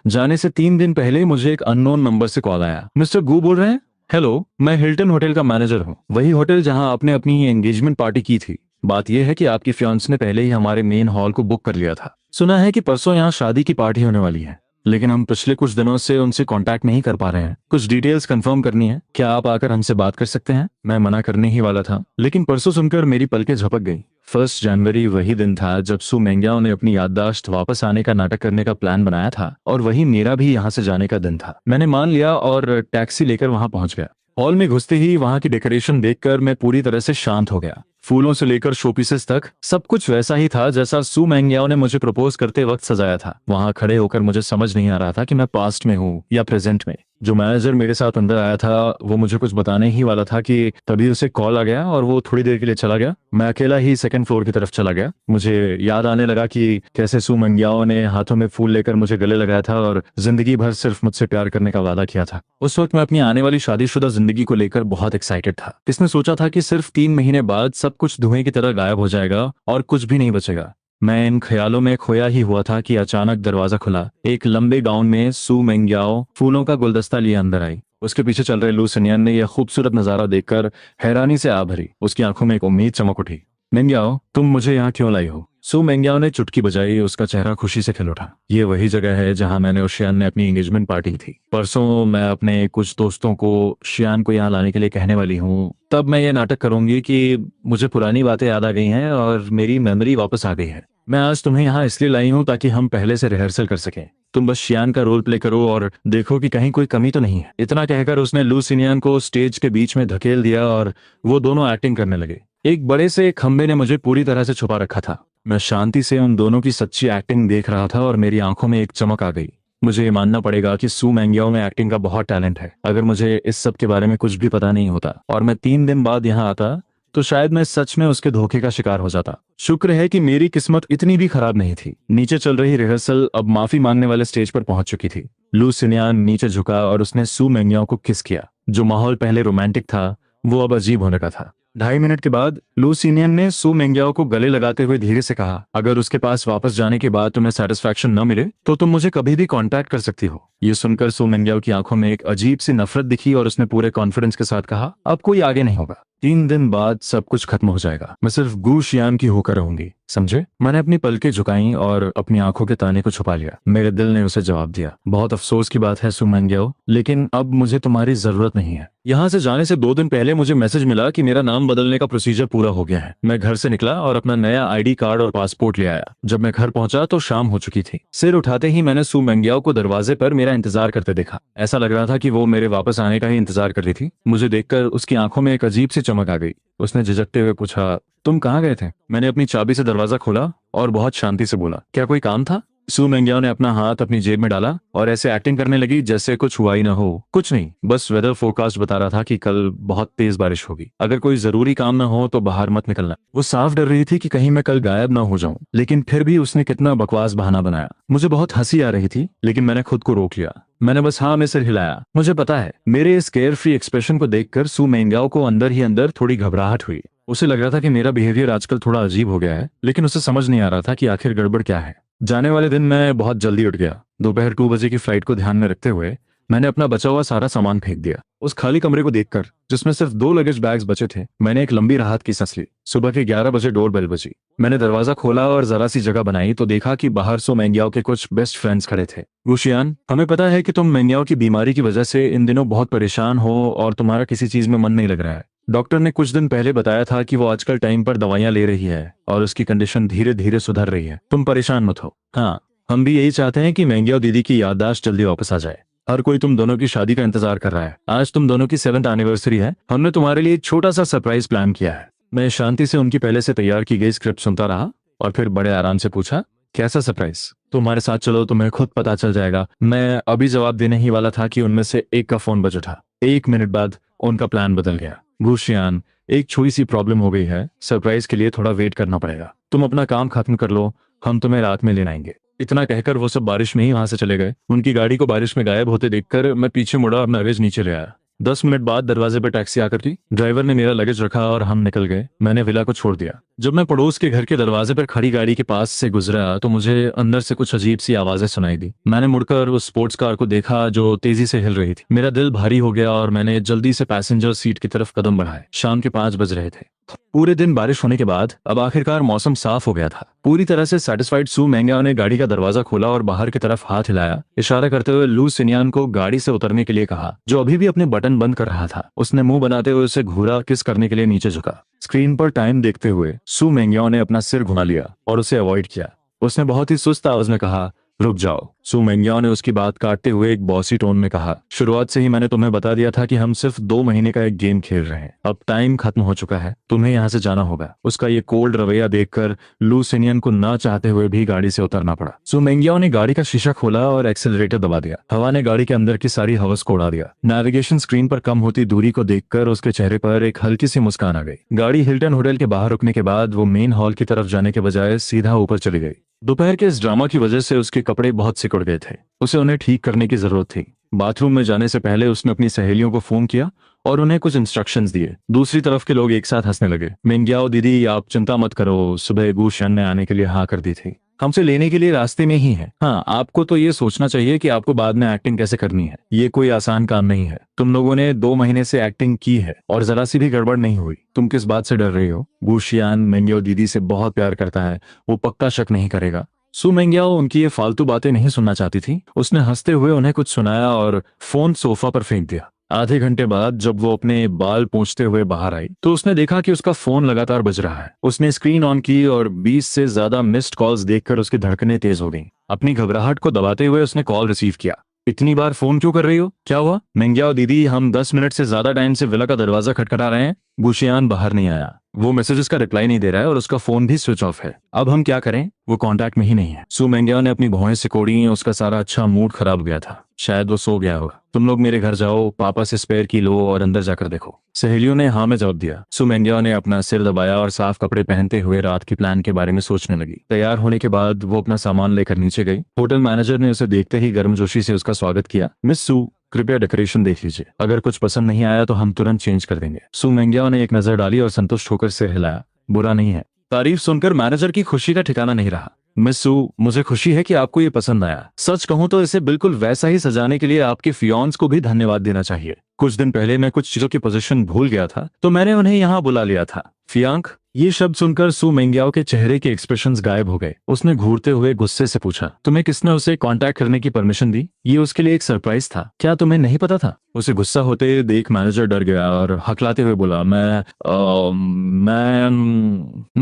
जाने से 3 दिन पहले मुझे एक अननोन नंबर से कॉल आया। मिस्टर गू बोल रहे हैं? हेलो, मैं हिल्टन होटल का मैनेजर हूँ। वही होटल जहाँ आपने अपनी एंगेजमेंट पार्टी की थी। बात यह है कि आपकी फियांस ने पहले ही हमारे मेन हॉल को बुक कर लिया था। सुना है कि परसों यहाँ शादी की पार्टी होने वाली है, लेकिन हम पिछले कुछ दिनों से उनसे कांटेक्ट नहीं कर पा रहे हैं। कुछ डिटेल्स कंफर्म करनी है। क्या आप आकर हमसे बात कर सकते हैं? मैं मना करने ही वाला था लेकिन परसों सुनकर मेरी पलकें झपक गई। 1 जनवरी वही दिन था जब सू मेंगियाओ ने अपनी याददाश्त वापस आने का नाटक करने का प्लान बनाया था और वही मेरा भी यहाँ से जाने का दिन था। मैंने मान लिया और टैक्सी लेकर वहां पहुंच गया। हॉल में घुसते ही वहां की डेकोरेशन देखकर मैं पूरी तरह से शांत हो गया। फूलों से लेकर शोपीसेस तक सब कुछ वैसा ही था जैसा सू मेंगियाओ ने मुझे प्रपोज करते वक्त सजाया था। वहां खड़े होकर मुझे समझ नहीं आ रहा था कि मैं पास्ट में हूँ या प्रेजेंट में। जो मैनेजर मेरे साथ अंदर आया था वो मुझे कुछ बताने ही वाला था कि तभी उसे कॉल आ गया और वो थोड़ी देर के लिए चला गया। मैं अकेला ही 2nd फ्लोर की तरफ चला गया। मुझे याद आने लगा कि कैसे सू मेंगियाओ ने हाथों में फूल लेकर मुझे गले लगाया था और जिंदगी भर सिर्फ मुझसे प्यार करने का वादा किया था। उस वक्त मैं अपनी आने वाली शादीशुदा जिंदगी को लेकर बहुत एक्साइटेड था। किसने सोचा था कि सिर्फ 3 महीने बाद सब कुछ धुएं की तरह गायब हो जाएगा और कुछ भी नहीं बचेगा। मैं इन ख्यालों में खोया ही हुआ था कि अचानक दरवाजा खुला। एक लंबे गाउन में सू मेंगियाओ फूलों का गुलदस्ता लिए अंदर आई। उसके पीछे चल रहे लू सिनियान ने यह खूबसूरत नजारा देखकर हैरानी से आ भरी। उसकी आंखों में एक उम्मीद चमक उठी। मेंगियाओ, तुम मुझे यहाँ क्यों लाई हो? सू मेंगियाओ ने चुटकी बजाई। उसका चेहरा खुशी से खिल उठा। ये वही जगह है जहाँ मैंने और शियान ने अपनी एंगेजमेंट पार्टी थी। परसों मैं अपने कुछ दोस्तों को शियान को यहाँ लाने के लिए कहने वाली हूँ। तब मैं ये नाटक करूंगी कि मुझे पुरानी बातें याद आ गई हैं और मेरी मेमोरी वापस आ गई है। मैं आज तुम्हें यहाँ इसलिए लाई हूँ ताकि हम पहले से रिहर्सल कर सकें। तुम बस शियान का रोल प्ले करो और देखो कि कहीं कोई कमी तो नहीं है। इतना कहकर उसने लू सिनियान को स्टेज के बीच में धकेल दिया और वो दोनों एक्टिंग करने लगे। एक बड़े से खंबे ने मुझे पूरी तरह से छुपा रखा था। मैं शांति से उन दोनों की सच्ची एक्टिंग देख रहा था और मेरी आंखों में एक चमक आ गई। मुझे ये मानना पड़ेगा कि सू मेंगियाओ में एक्टिंग का बहुत टैलेंट है। अगर मुझे इस सब के बारे में कुछ भी पता नहीं होता और मैं 3 दिन बाद यहाँ आता तो शायद मैं सच में उसके धोखे का शिकार हो जाता। शुक्र है कि मेरी किस्मत इतनी भी खराब नहीं थी। नीचे चल रही रिहर्सल अब माफी मांगने वाले स्टेज पर पहुंच चुकी थी। लू सिनियान नीचे झुका और उसने सू मेंगियाओ को किस किया। जो माहौल पहले रोमांटिक था वो अब अजीब होने का था। 2.5 मिनट के बाद लू सिनियन ने सू मेंगियाओ को गले लगाते हुए धीरे से कहा, अगर उसके पास वापस जाने के बाद तुम्हें सेटिस्फैक्शन न मिले तो तुम मुझे कभी भी कांटेक्ट कर सकती हो। ये सुनकर सू मेंगियाओ की आंखों में एक अजीब सी नफरत दिखी और उसने पूरे कॉन्फिडेंस के साथ कहा, अब कोई आगे नहीं होगा। 3 दिन बाद सब कुछ खत्म हो जाएगा। मैं सिर्फ गू शियान की होकर रहूंगी, समझे? मैंने अपनी पलकें झुकाई और अपनी आंखों के ताने को छुपा लिया। मेरे दिल ने उसे जवाब दिया, बहुत अफसोस की बात है सु मेंग्याओ, लेकिन अब मुझे तुम्हारी जरूरत नहीं है। यहाँ से जाने से 2 दिन पहले मुझे मैसेज मिला कि मेरा नाम बदलने का प्रोसीजर पूरा हो गया है। मैं घर से निकला और अपना नया आईडी कार्ड और पासपोर्ट ले आया। जब मैं घर पहुंचा तो शाम हो चुकी थी। सिर उठाते ही मैंने सु मेंग्याओ को दरवाजे पर मेरा इंतजार करते देखा। ऐसा लग रहा था कि वो मेरे वापस आने का ही इंतजार कर रही थी। मुझे देखकर उसकी आंखों में एक अजीब सी चमक आ गई। उसने झिझकते हुए पूछा, तुम कहाँ गए थे? मैंने अपनी चाबी से दरवाजा खोला और बहुत शांति से बोला, क्या कोई काम था? सु मेंग्याओ ने अपना हाथ अपनी जेब में डाला और ऐसे एक्टिंग करने लगी जैसे कुछ हुआ ही ना हो। कुछ नहीं, बस वेदर फोरकास्ट बता रहा था कि कल बहुत तेज बारिश होगी। अगर कोई जरूरी काम ना हो तो बाहर मत निकलना। वो साफ डर रही थी कि कहीं मैं कल गायब ना हो जाऊं, लेकिन फिर भी उसने कितना बकवास बहाना बनाया। मुझे बहुत हंसी आ रही थी, लेकिन मैंने खुद को रोक लिया। मैंने बस हाँ में सिर हिलाया। मुझे पता है, मेरे इस केयर फ्री एक्सप्रेशन को देखकर सु मेंग्याओ को अंदर ही अंदर थोड़ी घबराहट हुई। उसे लग रहा था कि मेरा बिहेवियर आजकल थोड़ा अजीब हो गया है, लेकिन उसे समझ नहीं आ रहा था कि आखिर गड़बड़ क्या है। जाने वाले दिन मैं बहुत जल्दी उठ गया। दोपहर 2 बजे की फ्लाइट को ध्यान में रखते हुए मैंने अपना बचा हुआ सारा सामान फेंक दिया। उस खाली कमरे को देखकर, जिसमें सिर्फ 2 लगेज बैग्स बचे थे, मैंने एक लंबी राहत की सांस ली। सुबह के 11 बजे डोर बेल बजी। मैंने दरवाजा खोला और जरा सी जगह बनाई तो देखा कि बाहर सु मेंग्याओ के कुछ बेस्ट फ्रेंड्स खड़े थे। गुशियान, हमें पता है कि तुम मेंग्याओ की बीमारी की वजह से इन दिनों बहुत परेशान हो और तुम्हारा किसी चीज में मन नहीं लग रहा है। डॉक्टर ने कुछ दिन पहले बताया था कि वो आजकल टाइम पर दवाइयां ले रही है और उसकी कंडीशन धीरे धीरे सुधर रही है। तुम परेशान मत हो। हाँ, हम भी यही चाहते हैं कि मेंग्याओ दीदी की याददाश्त जल्दी वापस आ जाए। हर कोई तुम दोनों की शादी का इंतजार कर रहा है। आज तुम दोनों की 7th एनिवर्सरी है। हमने तुम्हारे लिए एक छोटा सा सरप्राइज प्लान किया है। मैं शांति से उनकी पहले से तैयार की गई स्क्रिप्ट सुनता रहा और फिर बड़े आराम से पूछा, कैसा सरप्राइज? तुम्हारे साथ चलो, तुम्हें खुद पता चल जाएगा। मैं अभी जवाब देने ही वाला था कि उनमें से एक का फोन बज उठा। 1 मिनट बाद उनका प्लान बदल गया। गुशियान, एक छोटी सी प्रॉब्लम हो गई है। सरप्राइज के लिए थोड़ा वेट करना पड़ेगा। तुम अपना काम खत्म कर लो, हम तुम्हें रात में लेने आएंगे। इतना कहकर वो सब बारिश में ही वहां से चले गए। उनकी गाड़ी को बारिश में गायब होते देखकर मैं पीछे मुड़ा और लगेज नीचे ले आया। 10 मिनट बाद दरवाजे पर टैक्सी आकर थी। ड्राइवर ने मेरा लगेज रखा और हम निकल गए। मैंने विला को छोड़ दिया। जब मैं पड़ोस के घर के दरवाजे पर खड़ी गाड़ी के पास से गुजरा तो मुझे अंदर से कुछ अजीब सी आवाजें सुनाई दी। मैंने मुड़कर उस स्पोर्ट्स कार को देखा जो तेजी से हिल रही थी। मेरा दिल भारी हो गया और मैंने जल्दी से पैसेंजर सीट की तरफ कदम बढ़ाए। शाम के 5 बज रहे थे। पूरे दिन बारिश होने के बाद अब आखिरकार मौसम साफ हो गया था। पूरी तरह से सेटिस्फाइड सु मेंग्याओ ने गाड़ी का दरवाजा खोला और बाहर की तरफ हाथ हिलाया, इशारा करते हुए लू सिनियान को गाड़ी से उतरने के लिए कहा, जो अभी भी अपने बटन बंद कर रहा था। उसने मुंह बनाते हुए उसे घूरा, किस करने के लिए नीचे झुका। स्क्रीन पर टाइम देखते हुए सु मेंग्याओ ने अपना सिर घुमा लिया और उसे अवॉइड किया। उसने बहुत ही सुस्त आवाज में कहा, रुक जाओ। सु मेंग्याओ ने उसकी बात काटते हुए एक बॉसी टोन में कहा, शुरुआत से ही मैंने तुम्हें बता दिया था कि हम सिर्फ 2 महीने का एक गेम खेल रहे हैं। अब टाइम खत्म हो चुका है, तुम्हें यहाँ से जाना होगा। उसका ये कोल्ड रवैया देखकर लू सिनियन को ना चाहते हुए भी गाड़ी से उतरना पड़ा। सु मेंग्याओ ने गाड़ी का शीशा खोला और एक्सेलरेटर दबा दिया। हवा ने गाड़ी के अंदर की सारी हवस को उड़ा दिया। नेविगेशन स्क्रीन पर कम होती दूरी को देखकर उसके चेहरे पर एक हल्की सी मुस्कान आ गई। गाड़ी हिल्टन होटल के बाहर रुकने के बाद वो मेन हॉल की तरफ जाने के बजाय सीधा ऊपर चली गई। दोपहर के इस ड्रामा की वजह से उसके कपड़े बहुत सिकुड़ गए थे। उसे उन्हें ठीक करने की जरूरत थी। बाथरूम में जाने से पहले उसने अपनी सहेलियों को फोन किया और उन्हें कुछ इंस्ट्रक्शंस दिए। दूसरी तरफ के लोग एक साथ हंसने लगे। मेंग्याओ दीदी, आप चिंता मत करो, सुबह गुशियान ने आने के लिए हाँ कर दी थी। हमसे लेने के लिए रास्ते में ही है। हाँ, आपको तो ये सोचना चाहिए कि आपको बाद में एक्टिंग कैसे करनी है। ये कोई आसान काम नहीं है। तुम लोगों ने 2 महीने से एक्टिंग की है और जरा सी भी गड़बड़ नहीं हुई। तुम किस बात से डर रही हो? गुशियान मेंग्याओ दीदी से बहुत प्यार करता है, वो पक्का शक नहीं करेगा। सु मेंग्याओ उनकी ये फालतू बातें नहीं सुनना चाहती थी। उसने हंसते हुए उन्हें कुछ सुनाया और फोन सोफा पर फेंक दिया। आधे घंटे बाद जब वो अपने बाल पोंछते हुए बाहर आई तो उसने देखा कि उसका फोन लगातार बज रहा है। उसने स्क्रीन ऑन की और 20 से ज्यादा मिस्ड कॉल्स देखकर उसकी धड़कनें तेज हो गईं। अपनी घबराहट को दबाते हुए उसने कॉल रिसीव किया। इतनी बार फोन क्यों कर रही हो? क्या हुआ? मेंग्याओ दीदी, हम 10 मिनट से ज्यादा टाइम से विला का दरवाजा खटखटा रहे हैं। गुशियान बाहर नहीं आया। वो मैसेजेस का रिप्लाई नहीं दे रहा है और उसका फोन भी स्विच ऑफ है। अब हम क्या करें? वो कांटेक्ट में ही नहीं है। सु मेंग्याओ ने अपनी भौहें सिकोड़ी। उसका सारा अच्छा मूड खराब हो गया था। शायद वो सो गया होगा। तुम लोग मेरे घर जाओ, पापा से स्पेयर की लो और अंदर जाकर देखो। सहेलियों ने हाँ में जवाब दिया। सु मेंग्याओ ने अपना सिर दबाया और साफ कपड़े पहनते हुए रात की प्लान के बारे में सोचने लगी। तैयार होने के बाद वो अपना सामान लेकर नीचे गई। होटल मैनेजर ने उसे देखते ही गर्मजोशी से उसका स्वागत किया। मिस सु, कृपया डेकोरेशन देख लीजिए। अगर कुछ पसंद नहीं आया तो हम तुरंत चेंज कर देंगे। सु मेंग्याओ ने एक नजर डाली और संतुष्ट होकर सिर हिलाया। बुरा नहीं है। तारीफ सुनकर मैनेजर की खुशी का ठिकाना नहीं रहा। मिस सू, मुझे खुशी है कि आपको ये पसंद आया। सच कहूं तो इसे बिल्कुल वैसा ही सजाने के लिए आपके फियांस को भी धन्यवाद देना चाहिए। कुछ दिन पहले मैं कुछ चीजों की पोजीशन भूल गया था, तो मैंने उन्हें यहाँ बुला लिया था। फियांक, ये शब्द सुनकर सू मेंग्याओ के चेहरे के एक्सप्रेशंस गायब हो गए। उसने घूरते हुए गुस्से से पूछा, तुम्हें किसने उसे कांटेक्ट करने की परमिशन दी? ये उसके लिए एक सरप्राइज था, क्या तुम्हें नहीं पता था? उसे गुस्सा होते देख मैनेजर डर गया और हकलाते हुए बोला, मैं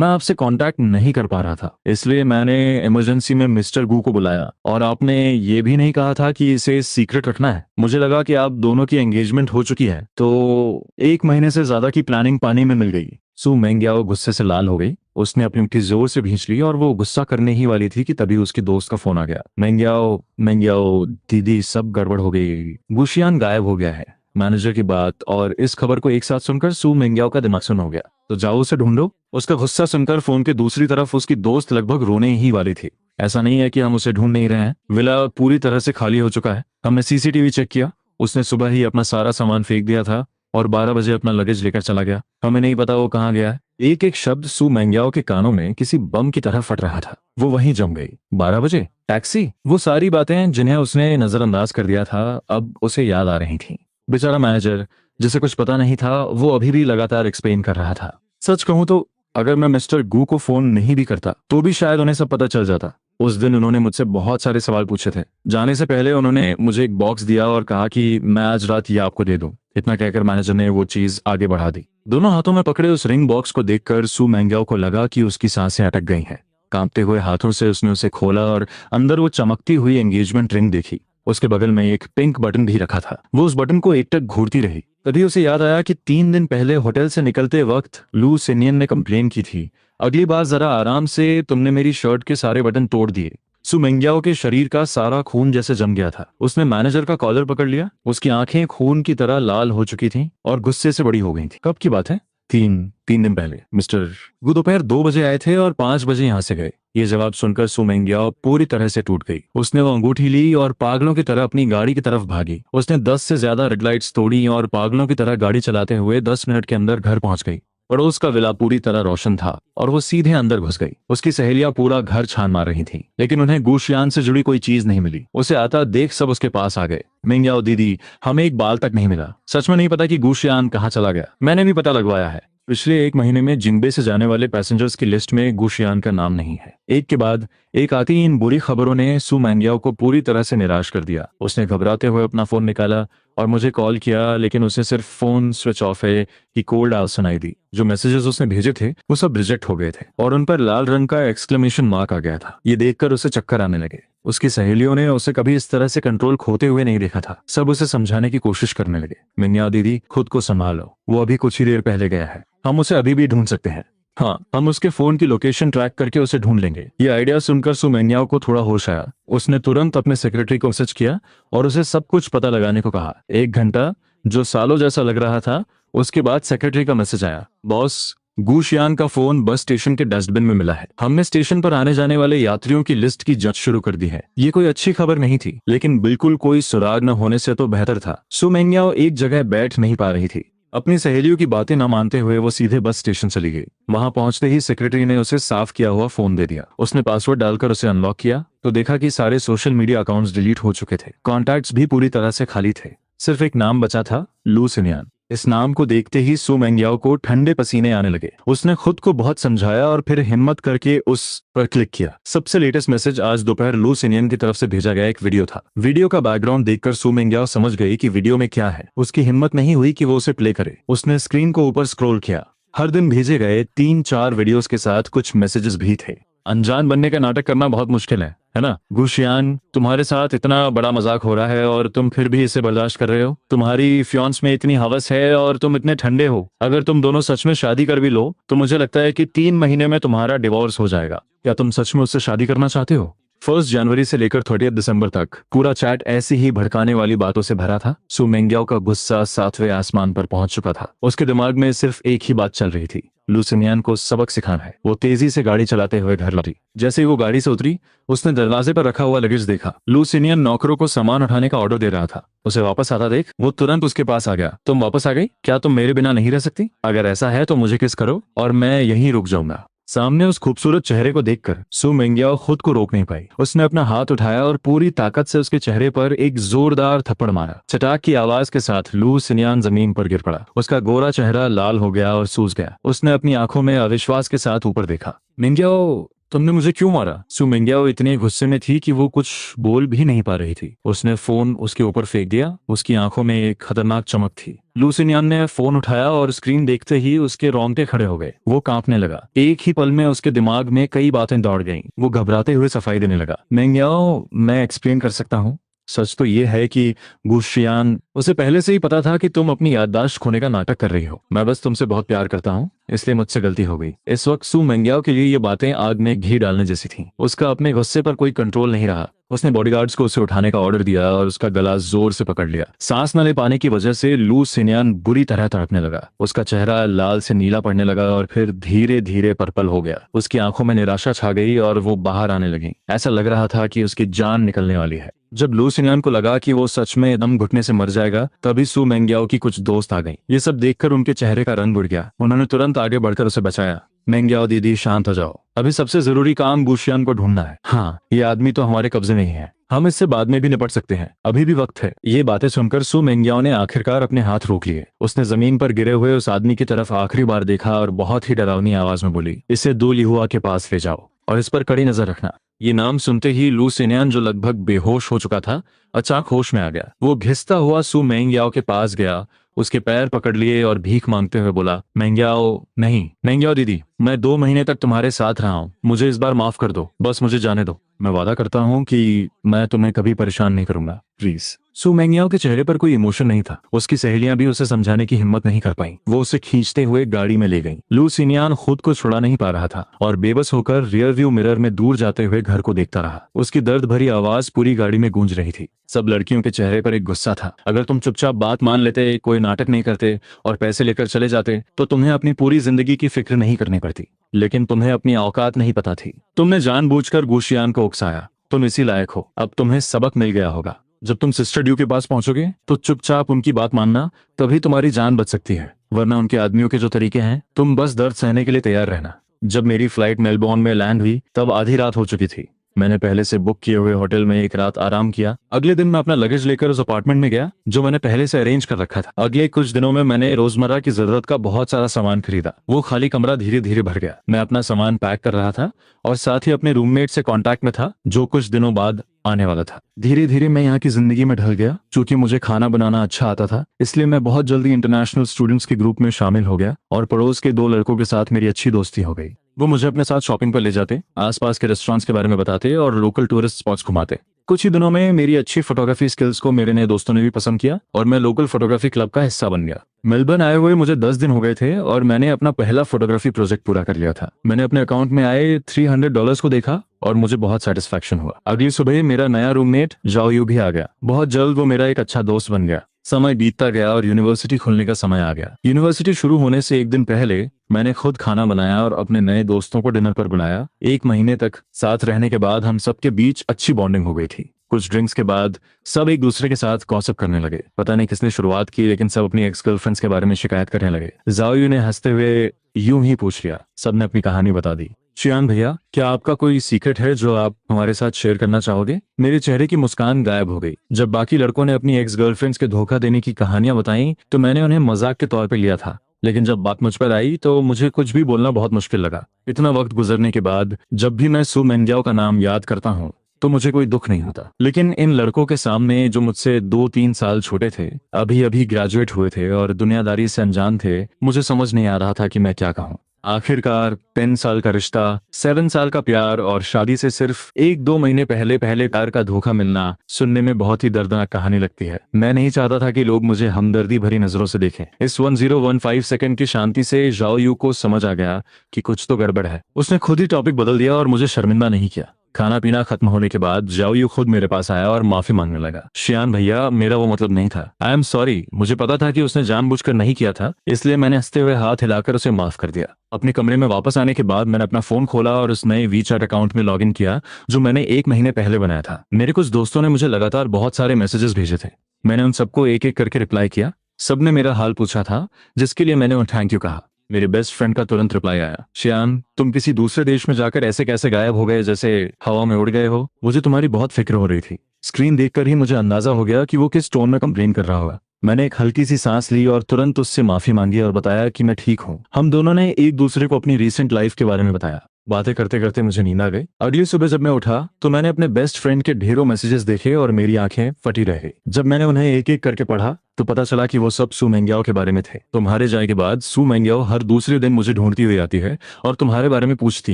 आपसे कांटेक्ट नहीं कर पा रहा था, इसलिए मैंने इमरजेंसी में मिस्टर गू को बुलाया, और आपने ये भी नहीं कहा था कि इसे सीक्रेट रखना है। मुझे लगा कि आप दोनों की एंगेजमेंट हो चुकी है, तो 1 महीने से ज्यादा की प्लानिंग पानी में मिल गई। सू मेंग्याओ गुस्से से लाल हो गई। उसने अपनी मुट्ठी जोर से भींच ली और वो गुस्सा करने ही वाली थी कि तभी उसके दोस्त का फोन आ गया। मेंग्याओ मेंग्याओ दीदी, सब गड़बड़ हो गई, गुशियान गायब हो गया है। मैनेजर की बात और इस खबर को एक साथ सुनकर सू मेंग्याओ का दिमाग सुन हो गया। तो जाओ उसे ढूंढो। उसका गुस्सा सुनकर फोन के दूसरी तरफ उसकी दोस्त लगभग रोने ही वाली थी। ऐसा नहीं है कि हम उसे ढूंढ नहीं रहे हैं, विला पूरी तरह से खाली हो चुका है। हमने सीसीटीवी चेक किया, उसने सुबह ही अपना सारा सामान फेंक दिया था और 12 बजे अपना लगेज लेकर चला गया। हमें नहीं पता वो कहाँ गया है। एक एक शब्द सू मेंग्याओ के कानों में किसी बम की तरह फट रहा था। वो वहीं जम गई। 12 बजे टैक्सी, वो सारी बातें जिन्हें उसने नजरअंदाज कर दिया था अब उसे याद आ रही थीं। बेचारा मैनेजर, जिसे कुछ पता नहीं था, वो अभी भी लगातार एक्सप्लेन कर रहा था। सच कहूं तो अगर मैं मिस्टर गू को फोन नहीं भी करता तो भी शायद उन्हें सब पता चल जाता। उस दिन उन्होंने मुझसे बहुत सारे सवाल पूछे थे। जाने से पहले उन्होंने मुझे एक बॉक्स दिया और कहा कि मैं आज रात ये आपको दे दूं। इतना कहकर मैनेजर ने वो चीज आगे बढ़ा दी। दोनों हाथों में पकड़े उस रिंग बॉक्स को देखकर सू मेंग्याओ को लगा कि उसकी सांसें अटक गई हैं। कांपते हुए हाथों से उसने उसे खोला और अंदर वो चमकती हुई एंगेजमेंट रिंग देखी। उसके बगल में एक पिंक बटन भी रखा था। वो उस बटन को एकटक घूरती रही। तभी उसे याद आया कि 3 दिन पहले होटल से निकलते वक्त लू सिनियन ने कंप्लेन की थी, अगली बार जरा आराम से, तुमने मेरी शर्ट के सारे बटन तोड़ दिए। सू मेंग्याओ के शरीर का सारा खून जैसे जम गया था। उसने मैनेजर का कॉलर पकड़ लिया। उसकी आंखें खून की तरह लाल हो चुकी थीं और गुस्से से बड़ी हो गई थी। कब की बात है? तीन दिन पहले। मिस्टर वो दोपहर 2 बजे आए थे और 5 बजे यहाँ से गए। ये जवाब सुनकर सू मेंग्याओ पूरी तरह से टूट गई। उसने वो अंगूठी ली और पागलों की तरह अपनी गाड़ी की तरफ भागी। उसने 10 से ज्यादा रेड लाइट्स तोड़ी और पागलों की तरह गाड़ी चलाते हुए 10 मिनट के अंदर घर पहुंच गई। पड़ोस का विला पूरी तरह रोशन था और वो सीधे अंदर घुस गई। उसकी सहेलियां पूरा घर छान मार रही थीं, लेकिन उन्हें गुशियान से जुड़ी कोई चीज नहीं मिली। उसे आता देख सब उसके पास आ गए। मेंग्याओ दीदी, हमें एक बाल तक नहीं मिला। सच में नहीं पता कि गुशियान कहाँ चला गया। मैंने भी पता लगवाया है। पिछले 1 महीने में जिन्बे से जाने वाले पैसेंजर्स की लिस्ट में गुशियान का नाम नहीं है। एक के बाद एक आती इन बुरी खबरों ने सू मेंग्याओ को पूरी तरह से निराश कर दिया। उसने घबराते हुए अपना फोन निकाला और मुझे कॉल किया, लेकिन उसे सिर्फ फोन स्विच ऑफ है कि कोल्ड आवाज सुनाई दी। जो मैसेजेस उसने भेजे थे वो सब रिजेक्ट हो गए थे और उन पर लाल रंग का एक्सक्लेमेशन मार्क आ गया था। ये देखकर उसे चक्कर आने लगे। उसकी सहेलियों ने उसे कभी इस तरह से कंट्रोल खोते हुए नहीं देखा था। सब उसे समझाने की कोशिश करने लगे। मिन्या दीदी, खुद को संभालो, वो अभी कुछ ही देर पहले गया है। हम उसे अभी भी ढूंढ सकते हैं। हाँ, हम उसके फोन की लोकेशन ट्रैक करके उसे ढूंढ लेंगे। ये आइडिया सुनकर सू मेंग्याओ को थोड़ा होश आया। उसने तुरंत अपने सेक्रेटरी को मैसेज किया और उसे सब कुछ पता लगाने को कहा। 1 घंटा, जो सालों जैसा लग रहा था, उसके बाद सेक्रेटरी का मैसेज आया, बॉस, गुशियान का फोन बस स्टेशन के डस्टबिन में मिला है। हमने स्टेशन पर आने जाने वाले यात्रियों की लिस्ट की जांच शुरू कर दी है। ये कोई अच्छी खबर नहीं थी, लेकिन बिल्कुल कोई सुराग न होने से तो बेहतर था। सू मेंग्याओ एक जगह बैठ नहीं पा रही थी। अपनी सहेलियों की बातें न मानते हुए वो सीधे बस स्टेशन चली गई। वहां पहुंचते ही सेक्रेटरी ने उसे साफ किया हुआ फोन दे दिया। उसने पासवर्ड डालकर उसे अनलॉक किया तो देखा कि सारे सोशल मीडिया अकाउंट्स डिलीट हो चुके थे। कॉन्टैक्ट्स भी पूरी तरह से खाली थे। सिर्फ एक नाम बचा था, लू सिनियन। इस नाम को देखते ही सू मेंग्याओ को ठंडे पसीने आने लगे। उसने खुद को बहुत समझाया और फिर हिम्मत करके उस पर क्लिक किया। सबसे लेटेस्ट मैसेज आज दोपहर लू सिनियन की तरफ से भेजा गया एक वीडियो था। वीडियो का बैकग्राउंड देखकर सू मेंग्याओ समझ गई कि वीडियो में क्या है। उसकी हिम्मत नहीं हुई कि वो उसे प्ले करे। उसने स्क्रीन को ऊपर स्क्रॉल किया। हर दिन भेजे गए 3-4 वीडियोस के साथ कुछ मैसेजेस भी थे। अनजान बनने का नाटक करना बहुत मुश्किल है ना? गुशियान, तुम्हारे साथ इतना बड़ा मजाक हो रहा है और तुम फिर भी इसे बर्दाश्त कर रहे हो। तुम्हारी फियांस में इतनी हवस है और तुम इतने ठंडे हो। अगर तुम दोनों सच में शादी कर भी लो तो मुझे लगता है कि 3 महीने में तुम्हारा डिवोर्स हो जाएगा। क्या तुम सच में उससे शादी करना चाहते हो? 1 जनवरी से लेकर 30 दिसंबर तक पूरा चैट ऐसी ही भड़काने वाली बातों से भरा था। सू मेंग्याओ का गुस्सा 7वें आसमान पर पहुंच चुका था। उसके दिमाग में सिर्फ एक ही बात चल रही थी, लू सिनियन को सबक सिखाना है। वो तेजी से गाड़ी चलाते हुए घर लौटी। जैसे ही वो गाड़ी से उतरी, उसने दरवाजे पर रखा हुआ लगेज देखा। लू सिनियन नौकरों को सामान उठाने का ऑर्डर दे रहा था। उसे वापस आता देख वो तुरंत उसके पास आ गया। तुम वापस आ गई? क्या तुम मेरे बिना नहीं रह सकती? अगर ऐसा है तो मुझे किस करो और मैं यहीं रुक जाऊंगा। सामने उस खूबसूरत चेहरे को देखकर सू मिंगयाओ खुद को रोक नहीं पाई। उसने अपना हाथ उठाया और पूरी ताकत से उसके चेहरे पर एक जोरदार थप्पड़ मारा। चटाक की आवाज के साथ लू सिन्यान जमीन पर गिर पड़ा। उसका गोरा चेहरा लाल हो गया और सूज गया। उसने अपनी आंखों में अविश्वास के साथ ऊपर देखा। मिंगयाओ, तुमने मुझे क्यों मारा? सू मिंगयाओ इतने गुस्से में थी कि वो कुछ बोल भी नहीं पा रही थी। उसने फोन उसके ऊपर फेंक दिया। उसकी आंखों में एक खतरनाक चमक थी। लू सिन्यान ने फोन उठाया और स्क्रीन देखते ही उसके रोंगटे खड़े हो गए। वो कांपने लगा। एक ही पल में उसके दिमाग में कई बातें दौड़ गईं। वो घबराते हुए सफाई देने लगा। मिंगयाओ, मैं एक्सप्लेन कर सकता हूँ। सच तो ये है कि गुशियान, उसे पहले से ही पता था कि तुम अपनी याददाश्त खोने का नाटक कर रही हो। मैं बस तुमसे बहुत प्यार करता हूँ, इसलिए मुझसे गलती हो गई। इस वक्त सू मिंगयाओ के लिए ये बातें आग में घी डालने जैसी थीं। उसका अपने गुस्से पर कोई कंट्रोल नहीं रहा। उसने बॉडीगार्ड्स को उसे उठाने का ऑर्डर दिया और उसका गला जोर से पकड़ लिया। सांस न ले पाने की वजह से लू सिन्यान बुरी तरह तड़पने लगा। उसका चेहरा लाल से नीला पड़ने लगा और फिर धीरे धीरे पर्पल हो गया। उसकी आंखों में निराशा छा गई और वो बाहर आने लगी। ऐसा लग रहा था कि उसकी जान निकलने वाली है। जब लू सिन्यान को लगा कि वो सच में दम घुटने से मर जाएगा, तभी सू मिंगयाओ की कुछ दोस्त आ गईं। ये सब देखकर उनके चेहरे का रंग उड़ गया। उन्होंने तुरंत आगे बढ़कर उसे बचाया। मिंगयाओ दीदी, शांत हो जाओ। अभी सबसे जरूरी काम गुशियान को ढूंढना है। हाँ, ये आदमी तो हमारे कब्जे में ही है। हम इससे बाद में भी निपट सकते हैं। अभी भी वक्त है। ये बातें सुनकर सू मिंगयाओ ने आखिरकार अपने हाथ रोक लिए। उसने जमीन पर गिरे हुए उस आदमी की तरफ आखिरी बार देखा और बहुत ही डरावनी आवाज में बोली, इसे दो लिहुआ के पास ले जाओ और इस पर कड़ी नजर रखना। ये नाम सुनते ही लू सिन्यान, जो लगभग बेहोश हो चुका था, अचानक होश में आ गया। वो घिसता हुआ सू मिंगयाओ के पास गया, उसके पैर पकड़ लिए और भीख मांगते हुए बोला, मिंगयाओ नहीं, मिंगयाओ दीदी, मैं 2 महीने तक तुम्हारे साथ रहा हूँ। मुझे इस बार माफ कर दो। बस मुझे जाने दो। मैं वादा करता हूँ कि मैं तुम्हें कभी परेशान नहीं करूंगा, प्लीज। सू मिंगयाओ के चेहरे पर कोई इमोशन नहीं था। उसकी सहेलियां भी उसे समझाने की हिम्मत नहीं कर पाईं। वो उसे खींचते हुए गाड़ी में ले गईं। लू सिन्यान खुद को छुड़ा नहीं पा रहा था और बेबस होकर रियर व्यू मिरर में दूर जाते हुए घर को देखता रहा। उसकी दर्द भरी आवाज पूरी गाड़ी में गूंज रही थी। सब लड़कियों के चेहरे पर एक गुस्सा था। अगर तुम चुपचाप बात मान लेते, कोई नाटक नहीं करते और पैसे लेकर चले जाते, तो तुम्हें अपनी पूरी जिंदगी की फिक्र नहीं करनी पड़ती। लेकिन तुम्हें अपनी औकात नहीं पता थी। तुमने जानबूझकर गुशियान को उकसाया। तुम इसी लायक हो। अब तुम्हें सबक मिल गया होगा। जब तुम सिस्टर ड्यू के पास पहुंचोगे तो चुपचाप उनकी बात मानना, तभी तुम्हारी जान बच सकती है। वरना उनके आदमियों के जो तरीके हैं, तुम बस दर्द सहने के लिए तैयार रहना। जब मेरी फ्लाइट मेलबोर्न में लैंड हुई, तब आधी रात हो चुकी थी। मैंने पहले से बुक किए हुए होटल में एक रात आराम किया। अगले दिन मैं अपना लगेज लेकर उस अपार्टमेंट में गया जो मैंने पहले से अरेंज कर रखा था। अगले कुछ दिनों में मैंने रोजमर्रा की जरूरत का बहुत सारा सामान खरीदा। वो खाली कमरा धीरे धीरे भर गया। मैं अपना सामान पैक कर रहा था और साथ ही अपने रूममेट से कांटेक्ट में था, जो कुछ दिनों बाद आने वाला था। धीरे धीरे मैं यहाँ की जिंदगी में ढल गया। चूंकि मुझे खाना बनाना अच्छा आता था, इसलिए मैं बहुत जल्दी इंटरनेशनल स्टूडेंट्स के ग्रुप में शामिल हो गया और पड़ोस के 2 लड़कों के साथ मेरी अच्छी दोस्ती हो गई। वो मुझे अपने साथ शॉपिंग पर ले जाते, आसपास के रेस्टोरेंट्स के बारे में बताते और लोकल टूरिस्ट स्पॉट्स घुमाते। कुछ ही दिनों में मेरी अच्छी फोटोग्राफी स्किल्स को मेरे नए दोस्तों ने भी पसंद किया और मैं लोकल फोटोग्राफी क्लब का हिस्सा बन गया। मेलबर्न आए हुए मुझे 10 दिन हो गए थे और मैंने अपना पहला फोटोग्राफी प्रोजेक्ट पूरा कर लिया था। मैंने अपने अकाउंट में आए $300 को देखा और मुझे बहुत सेटिस्फैक्शन हुआ। अगली सुबह मेरा नया रूममेट जाओ यू भी आ गया। बहुत जल्द वो मेरा एक अच्छा दोस्त बन गया। समय बीतता गया और यूनिवर्सिटी खुलने का समय आ गया। यूनिवर्सिटी शुरू होने से एक दिन पहले मैंने खुद खाना बनाया और अपने नए दोस्तों को डिनर पर बुलाया। 1 महीने तक साथ रहने के बाद हम सबके बीच अच्छी बॉन्डिंग हो गई थी। कुछ ड्रिंक्स के बाद सब एक दूसरे के साथ गॉसिप करने लगे। पता नहीं किसने शुरुआत की, लेकिन सब अपनी एक्स गर्लफ्रेंड्स के बारे में शिकायत करने लगे। जाओयू ने हंसते हुए यूं ही पूछ लिया। सबने अपनी कहानी बता दी। चियान भैया, क्या आपका कोई सीक्रेट है जो आप हमारे साथ शेयर करना चाहोगे? मेरे चेहरे की मुस्कान गायब हो गई। जब बाकी लड़कों ने अपनी एक्स गर्लफ्रेंड्स के धोखा देने की कहानियां बताई तो मैंने उन्हें मजाक के तौर पर लिया था, लेकिन जब बात मुझ पर आई तो मुझे कुछ भी बोलना बहुत मुश्किल लगा। इतना वक्त गुजरने के बाद जब भी मैं सू मिंगयाओ का नाम याद करता हूँ तो मुझे कोई दुख नहीं होता। लेकिन इन लड़कों के सामने जो मुझसे 2-3 साल छोटे थे, अभी अभी ग्रेजुएट हुए थे और दुनियादारी से अनजान थे, मुझे समझ नहीं आ रहा था कि मैं क्या कहूँ। आखिरकार 10 साल का रिश्ता, 7 साल का प्यार और शादी से सिर्फ 1-2 महीने पहले प्यार का धोखा मिलना सुनने में बहुत ही दर्दनाक कहानी लगती है। मैं नहीं चाहता था कि लोग मुझे हमदर्दी भरी नजरों से देखें। इस 1015 सेकंड की शांति से जाओ यू को समझ आ गया कि कुछ तो गड़बड़ है। उसने खुद ही टॉपिक बदल दिया और मुझे शर्मिंदा नहीं किया। खाना पीना खत्म होने के बाद जाओ यू खुद मेरे पास आया और माफी मांगने लगा। शियान भैया, मेरा वो मतलब नहीं था। I am sorry. मुझे पता था कि उसने जानबूझकर नहीं किया था, इसलिए मैंने हंसते हुए हाथ हिलाकर उसे माफ कर दिया। अपने कमरे में वापस आने के बाद मैंने अपना फोन खोला और उस नए वीचैट अकाउंट में लॉगिन किया जो मैंने 1 महीने पहले बनाया था। मेरे कुछ दोस्तों ने मुझे लगातार बहुत सारे मैसेजेस भेजे थे। मैंने उन सबको एक एक करके रिप्लाई किया। सबने मेरा हाल पूछा था, जिसके लिए मैंने उन्हें थैंक यू कहा। मेरे बेस्ट फ्रेंड का तुरंत रिप्लाई आया, श्यान तुम किसी दूसरे देश में जाकर ऐसे कैसे गायब हो गए, जैसे हवा में उड़ गए हो। मुझे तुम्हारी बहुत फिक्र हो रही थी। स्क्रीन देखकर ही मुझे अंदाजा हो गया कि वो किस टोन में कंप्लेन कर रहा होगा। मैंने एक हल्की सी सांस ली और तुरंत उससे माफी मांगी और बताया कि मैं ठीक हूँ। हम दोनों ने एक दूसरे को अपनी रीसेंट लाइफ के बारे में बताया। बातें करते करते मुझे नींद आ गई। अगली सुबह जब मैं उठा तो मैंने अपने बेस्ट फ्रेंड के ढेरों मैसेजेस देखे और मेरी आंखें फटी रह गई। जब मैंने उन्हें एक एक करके पढ़ा तो पता चला कि वो सब सू मेंग्याओ के बारे में थे। तुम्हारे जाने के बाद सू मेंग्याओ हर दूसरे दिन मुझे ढूंढती हुई आती है और तुम्हारे बारे में पूछती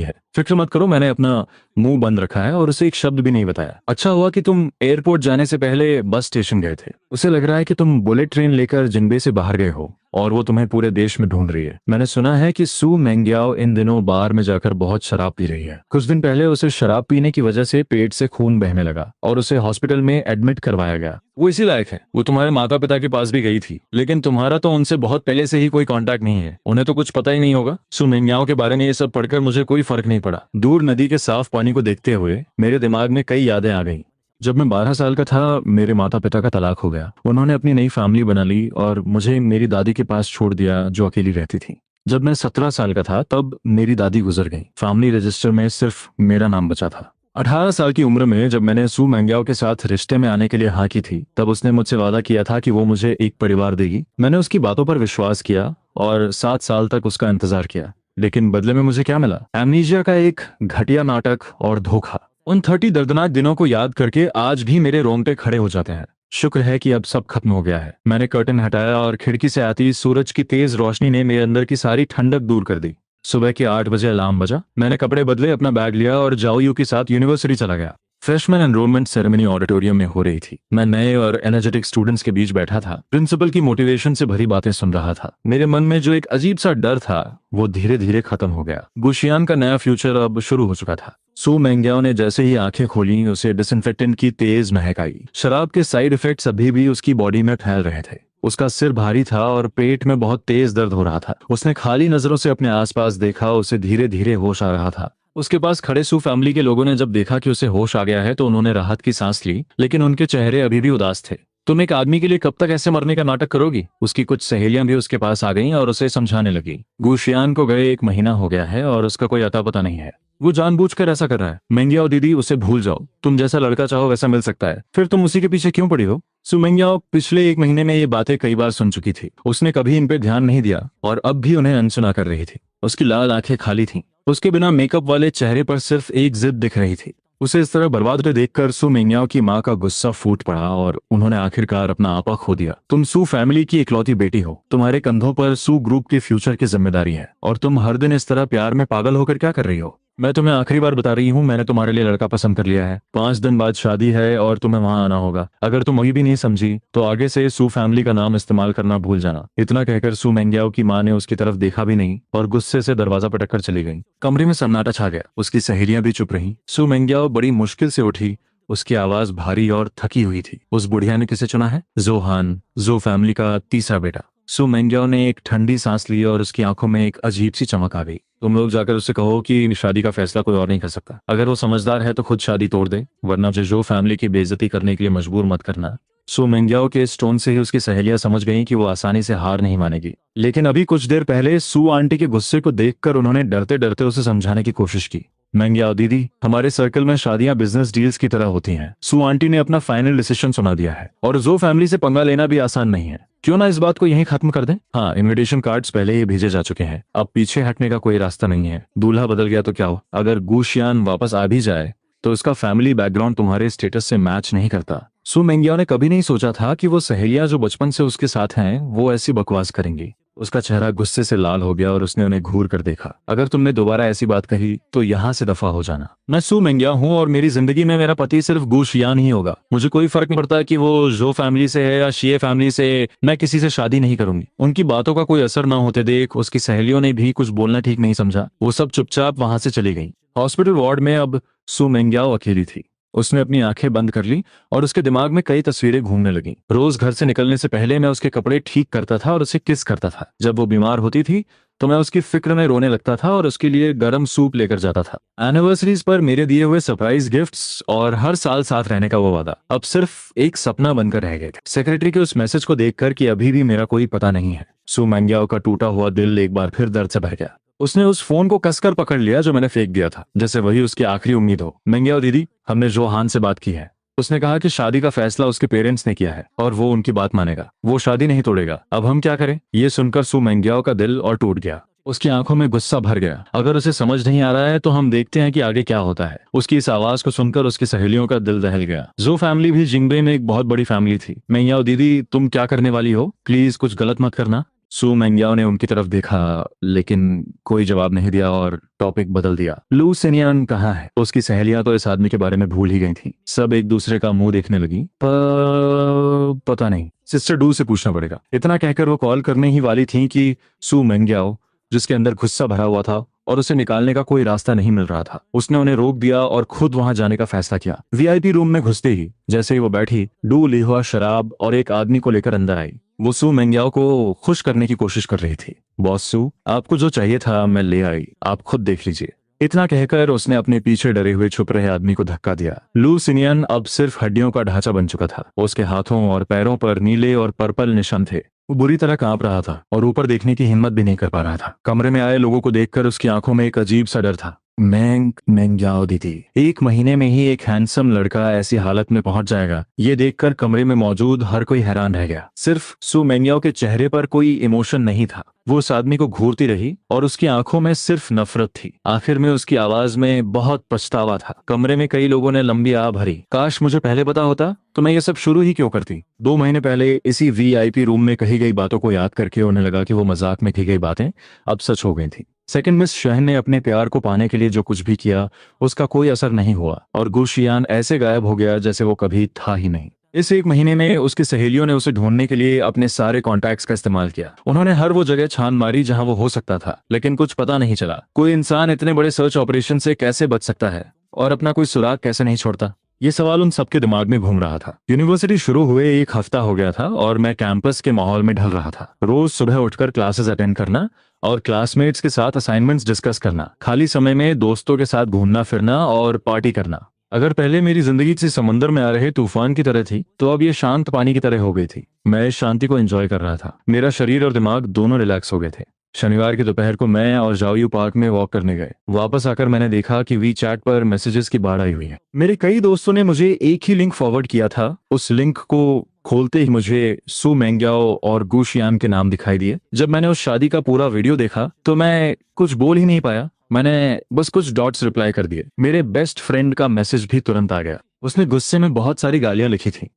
है। फिक्र मत करो, मैंने अपना मुंह बंद रखा है और उसे एक शब्द भी नहीं बताया। अच्छा हुआ कि तुम एयरपोर्ट जाने से पहले बस स्टेशन गए थे। उसे लग रहा है कि तुम बुलेट ट्रेन लेकर जिन्बे से बाहर गए हो और वो तुम्हें पूरे देश में ढूंढ रही है। मैंने सुना है कि सू मेंग्याओ इन दिनों बार में जाकर बहुत शराब पी रही है। कुछ दिन पहले उसे शराब पीने की वजह से पेट से खून बहने लगा और उसे हॉस्पिटल में एडमिट करवाया गया। वो इसी लायक है। वो तुम्हारे माता पिता के पास भी गई थी, लेकिन तुम्हारा तो उनसे बहुत पहले से ही कोई कांटेक्ट नहीं है। उन्हें तो कुछ पता ही नहीं होगा। सू मेंग्याओ के बारे में ये सब पढ़कर मुझे कोई फर्क नहीं पड़ा। दूर नदी के साफ पानी को देखते हुए मेरे दिमाग में कई यादें आ गईं। जब मैं 12 साल का था मेरे माता पिता का तलाक हो गया। उन्होंने अपनी नई फैमिली बना ली और मुझे मेरी दादी के पास छोड़ दिया जो अकेली रहती थी। जब मैं 17 साल का था तब मेरी दादी गुजर गई। फैमिली रजिस्टर में सिर्फ मेरा नाम बचा था। 18 साल की उम्र में जब मैंने सू मेंग्याओ के साथ रिश्ते में आने के लिए हाँ की थी तब उसने मुझसे वादा किया था कि वो मुझे एक परिवार देगी। मैंने उसकी बातों पर विश्वास किया और 7 साल तक उसका इंतजार किया। लेकिन बदले में मुझे क्या मिला? एमनीजिया का एक घटिया नाटक और धोखा। उन 30 दर्दनाक दिनों को याद करके आज भी मेरे रोंगटे खड़े हो जाते हैं। शुक्र है कि अब सब खत्म हो गया है। मैंने कर्टन हटाया और खिड़की से आती सूरज की तेज रोशनी ने मेरे अंदर की सारी ठंडक दूर कर दी। सुबह के 8 बजे अलार्म बजा। मैंने कपड़े बदले, अपना बैग लिया और जाओयू के साथ यूनिवर्सिटी चला गया। फ्रेशमैन एनरोलमेंट सेरेमनी ऑडिटोरियम में हो रही थी। मैं नए और एनर्जेटिक स्टूडेंट्स के बीच बैठा था। प्रिंसिपल की मोटिवेशन से भरी बातें सुन रहा था। मेरे मन में जो एक अजीब सा डर था वो धीरे धीरे खत्म हो गया। गुशियान का नया फ्यूचर अब शुरू हो चुका था। सू मेंग्याओ ने जैसे ही आंखें खोली उसे डिसइंफेक्टेंट की तेज महक आई। शराब के साइड इफेक्ट्स अभी भी उसकी बॉडी में फैल रहे थे। उसका सिर भारी था और पेट में बहुत तेज दर्द हो रहा था। उसने खाली नजरों से अपने आसपास देखा। उसे धीरे धीरे होश आ रहा था। उसके पास खड़े सू फैमिली के लोगों ने जब देखा कि उसे होश आ गया है तो उन्होंने राहत की सांस ली, लेकिन उनके चेहरे अभी भी उदास थे। तुम एक आदमी के लिए कब तक ऐसे मरने का नाटक करोगी? उसकी कुछ सहेलियां भी उसके पास आ गईं और उसे समझाने लगी। गुशियान को गए 1 महीना हो गया है और उसका कोई अता पता नहीं है। वो जानबूझकर ऐसा कर रहा है। मेंग्याओ दीदी, उसे भूल जाओ। तुम जैसा लड़का चाहो वैसा मिल सकता है। फिर तुम उसी के पीछे क्यों पड़ी हो? सू मेंग्याओ पिछले 1 महीने में ये बातें कई बार सुन चुकी थी। उसने कभी इन पे ध्यान नहीं दिया और अब भी उन्हें अनसुना कर रही थी। उसकी लाल आंखें खाली थीं। उसके बिना मेकअप वाले चेहरे पर सिर्फ एक जिद दिख रही थी। उसे इस तरह बर्बाद होते देखकर सू मेंग्याओ की माँ का गुस्सा फूट पड़ा और उन्होंने आखिरकार अपना आपा खो दिया। तुम सू फैमिली की इकलौती बेटी हो। तुम्हारे कंधों पर सू ग्रुप के फ्यूचर की जिम्मेदारी है और तुम हर दिन इस तरह प्यार में पागल होकर क्या कर रही हो? मैं तुम्हें आखिरी बार बता रही हूँ, मैंने तुम्हारे लिए लड़का पसंद कर लिया है। 5 दिन बाद शादी है और तुम्हें वहां आना होगा। अगर तुम वही भी नहीं समझी तो आगे से सू फैमिली का नाम इस्तेमाल करना भूल जाना। इतना कहकर सू मेंग्याओ की माँ ने उसकी तरफ देखा भी नहीं और गुस्से से दरवाजा पटक कर चली गई। कमरे में सन्नाटा छा गया। उसकी सहेलियां भी चुप रहीं। सू मेंग्याओ बड़ी मुश्किल से उठी। उसकी आवाज भारी और थकी हुई थी। उस बुढ़िया ने किसे चुना है? जोहान, जो फैमिली का तीसरा बेटा। सू मेंग्याओ ने एक ठंडी सांस ली और उसकी आंखों में एक अजीब सी चमक आ गई। तुम लोग जाकर उससे कहो कि शादी का फैसला कोई और नहीं कर सकता। अगर वो समझदार है तो खुद शादी तोड़ दे, वरना मुझे जो फैमिली की बेइज्जती करने के लिए मजबूर मत करना। सू मेंग्याओ के इस टोन से ही उसकी सहेलियां समझ गईं कि वो आसानी से हार नहीं मानेगी। लेकिन अभी कुछ देर पहले सू आंटी के गुस्से को देखकर उन्होंने डरते डरते उसे समझाने की कोशिश की। मेंग्याओ दीदी, हमारे सर्कल में शादियां बिजनेस डील्स की तरह होती हैं। सू आंटी ने अपना फाइनल डिसीजन सुना दिया है और जो फैमिली से पंगा लेना भी आसान नहीं है। क्यों ना इस बात को यहीं खत्म कर दें? हाँ, इनविटेशन कार्ड्स पहले ही भेजे जा चुके हैं। अब पीछे हटने का कोई रास्ता नहीं है। दूल्हा बदल गया तो क्या हो? अगर गुशियान वापस आ भी जाए तो उसका फैमिली बैकग्राउंड तुम्हारे स्टेटस से मैच नहीं करता। सू मेंग्याओ ने कभी नहीं सोचा था कि वो सहेलियां जो बचपन से उसके साथ हैं वो ऐसी बकवास करेंगी। उसका चेहरा गुस्से से लाल हो गया और उसने उन्हें घूर कर देखा। अगर तुमने दोबारा ऐसी बात कही तो यहाँ से दफा हो जाना। मैं सू मेंग्याओ हूँ और मेरी जिंदगी में मेरा पति सिर्फ गुशियान ही होगा। मुझे कोई फर्क नहीं पड़ता कि वो जो फैमिली से है या शिए फैमिली से। मैं किसी से शादी नहीं करूंगी। उनकी बातों का कोई असर ना होते देख उसकी सहेलियों ने भी कुछ बोलना ठीक नहीं समझा। वो सब चुपचाप वहां से चली गई। हॉस्पिटल वार्ड में अब सू मेंग्याओ अकेली थी। उसने अपनी आंखें बंद कर ली और उसके दिमाग में कई तस्वीरें घूमने लगी। रोज घर से निकलने से पहले मैं उसके कपड़े ठीक करता था और उसे किस करता था। जब वो बीमार होती थी तो मैं उसकी फिक्र में रोने लगता था और उसके लिए गर्म सूप लेकर जाता था। एनिवर्सरीज पर मेरे दिए हुए सरप्राइज गिफ्ट्स और हर साल साथ रहने का वो वादा अब सिर्फ एक सपना बनकर रह गए थे। सेक्रेटरी के उस मैसेज को देखकर कि अभी भी मेरा कोई पता नहीं है, सू मैंग्याओ का टूटा हुआ दिल एक बार फिर दर्द से भर गया। उसने उस फोन को कसकर पकड़ लिया जो मैंने फेंक दिया था, जैसे वही उसकी आखिरी उम्मीद हो। मैंग्याओ दीदी, हमने जोहान से बात की है। उसने कहा कि शादी का फैसला उसके पेरेंट्स ने किया है और वो उनकी बात मानेगा, वो शादी नहीं तोड़ेगा। अब हम क्या करें? ये सुनकर सू मैंग्याओ का दिल और टूट गया। उसकी आंखों में गुस्सा भर गया। अगर उसे समझ नहीं आ रहा है तो हम देखते हैं कि आगे क्या होता है। उसकी इस आवाज को सुनकर उसकी सहेलियों का दिल दहल गया। जो फैमिली भी जिंगबे में एक बहुत बड़ी फैमिली थी। मैंग्याओ दीदी, तुम क्या करने वाली हो? प्लीज कुछ गलत मत करना। सू मैंग्याओ ने उनकी तरफ देखा लेकिन कोई जवाब नहीं दिया और टॉपिक बदल दिया। लू सिनियन कहाँ है? उसकी सहेलियां तो इस आदमी के बारे में भूल ही गई थी। सब एक दूसरे का मुंह देखने लगी। पता नहीं, सिस्टर डू से पूछना पड़ेगा। इतना कहकर वो कॉल करने ही वाली थी कि सू मैंग्याओ, जिसके अंदर गुस्सा भरा हुआ था और उसे निकालने का कोई रास्ता नहीं मिल रहा था, उसने उन्हें रोक दिया और खुद वहां जाने का फैसला किया। वीआईपी रूम में घुसते ही जैसे ही वो बैठी, डू ली हुआ शराब और एक आदमी को लेकर अंदर आई। वो सू मैंग्याओ को खुश करने की कोशिश कर रही थी। बॉस सू, आपको जो चाहिए था मैं ले आई, आप खुद देख लीजिए। इतना कहकर उसने अपने पीछे डरे हुए छुप रहे आदमी को धक्का दिया। लू सिनियन अब सिर्फ हड्डियों का ढांचा बन चुका था। उसके हाथों और पैरों पर नीले और पर्पल निशान थे। वो बुरी तरह कांप रहा था और ऊपर देखने की हिम्मत भी नहीं कर पा रहा था। कमरे में आए लोगों को देखकर उसकी आंखों में एक अजीब सा डर था। मैंग्याओ दीदी, 1 महीने में ही एक हैंडसम लड़का ऐसी हालत में पहुंच जाएगा, ये देखकर कमरे में मौजूद हर कोई हैरान रह गया। सिर्फ सू मैंग्याओ के चेहरे पर कोई इमोशन नहीं था। वो उस आदमी को घूरती रही और उसकी आंखों में सिर्फ नफरत थी। आखिर में उसकी आवाज में बहुत पछतावा था। कमरे में कई लोगों ने लंबी आह भरी। काश मुझे पहले पता होता तो मैं ये सब शुरू ही क्यों करती। 2 महीने पहले इसी वीआईपी रूम में कही गई बातों को याद करके उन्हें लगा कि वो मजाक में की गई बातें अब सच हो गई थी। सेकंड मिस शहन ने अपने प्यार को पाने के लिए जो कुछ भी किया उसका कोई असर नहीं हुआ और गुशियान ऐसे गायब हो गया जैसे वो कभी था ही नहीं। इस 1 महीने में उसकी सहेलियों ने उसे ढूंढने के लिए अपने सारे कॉन्टैक्ट्स का इस्तेमाल किया। उन्होंने हर वो जगह छान मारी जहां वो हो सकता था, लेकिन कुछ पता नहीं चला। कोई इंसान इतने बड़े सर्च ऑपरेशन से कैसे बच सकता है और अपना कोई सुराग कैसे नहीं छोड़ता? ये सवाल उन सबके दिमाग में घूम रहा था। यूनिवर्सिटी शुरू हुए 1 हफ्ता हो गया था और मैं कैंपस के माहौल में ढल रहा था। रोज सुबह उठकर क्लासेस अटेंड करना और क्लासमेट्स के साथ असाइनमेंट्स डिस्कस करना, खाली समय में दोस्तों के साथ घूमना फिरना और पार्टी करना। अगर पहले मेरी जिंदगी से समंदर में आ रहे तूफान की तरह थी तो अब ये शांत पानी की तरह हो गई थी। मैं इस शांति को एंजॉय कर रहा था। मेरा शरीर और दिमाग दोनों रिलैक्स हो गए थे। शनिवार की दोपहर को मैं और जाओयू पार्क में वॉक करने गए। वापस आकर मैंने देखा कि वी चैट पर मैसेजेस की बाढ़ आई हुई है। मेरे कई दोस्तों ने मुझे एक ही लिंक फॉरवर्ड किया था। उस लिंक को खोलते ही मुझे सू मैंग्याओ और गुशियान के नाम दिखाई दिए। जब मैंने उस शादी का पूरा वीडियो देखा तो मैं कुछ बोल ही नहीं पाया। मैंने बस कुछ डॉट्स रिप्लाई कर दिए। मेरे बेस्ट फ्रेंड का मैसेज भी तुरंत आ गया। उसने गुस्से में बहुत सारी गालियां लिखी थी।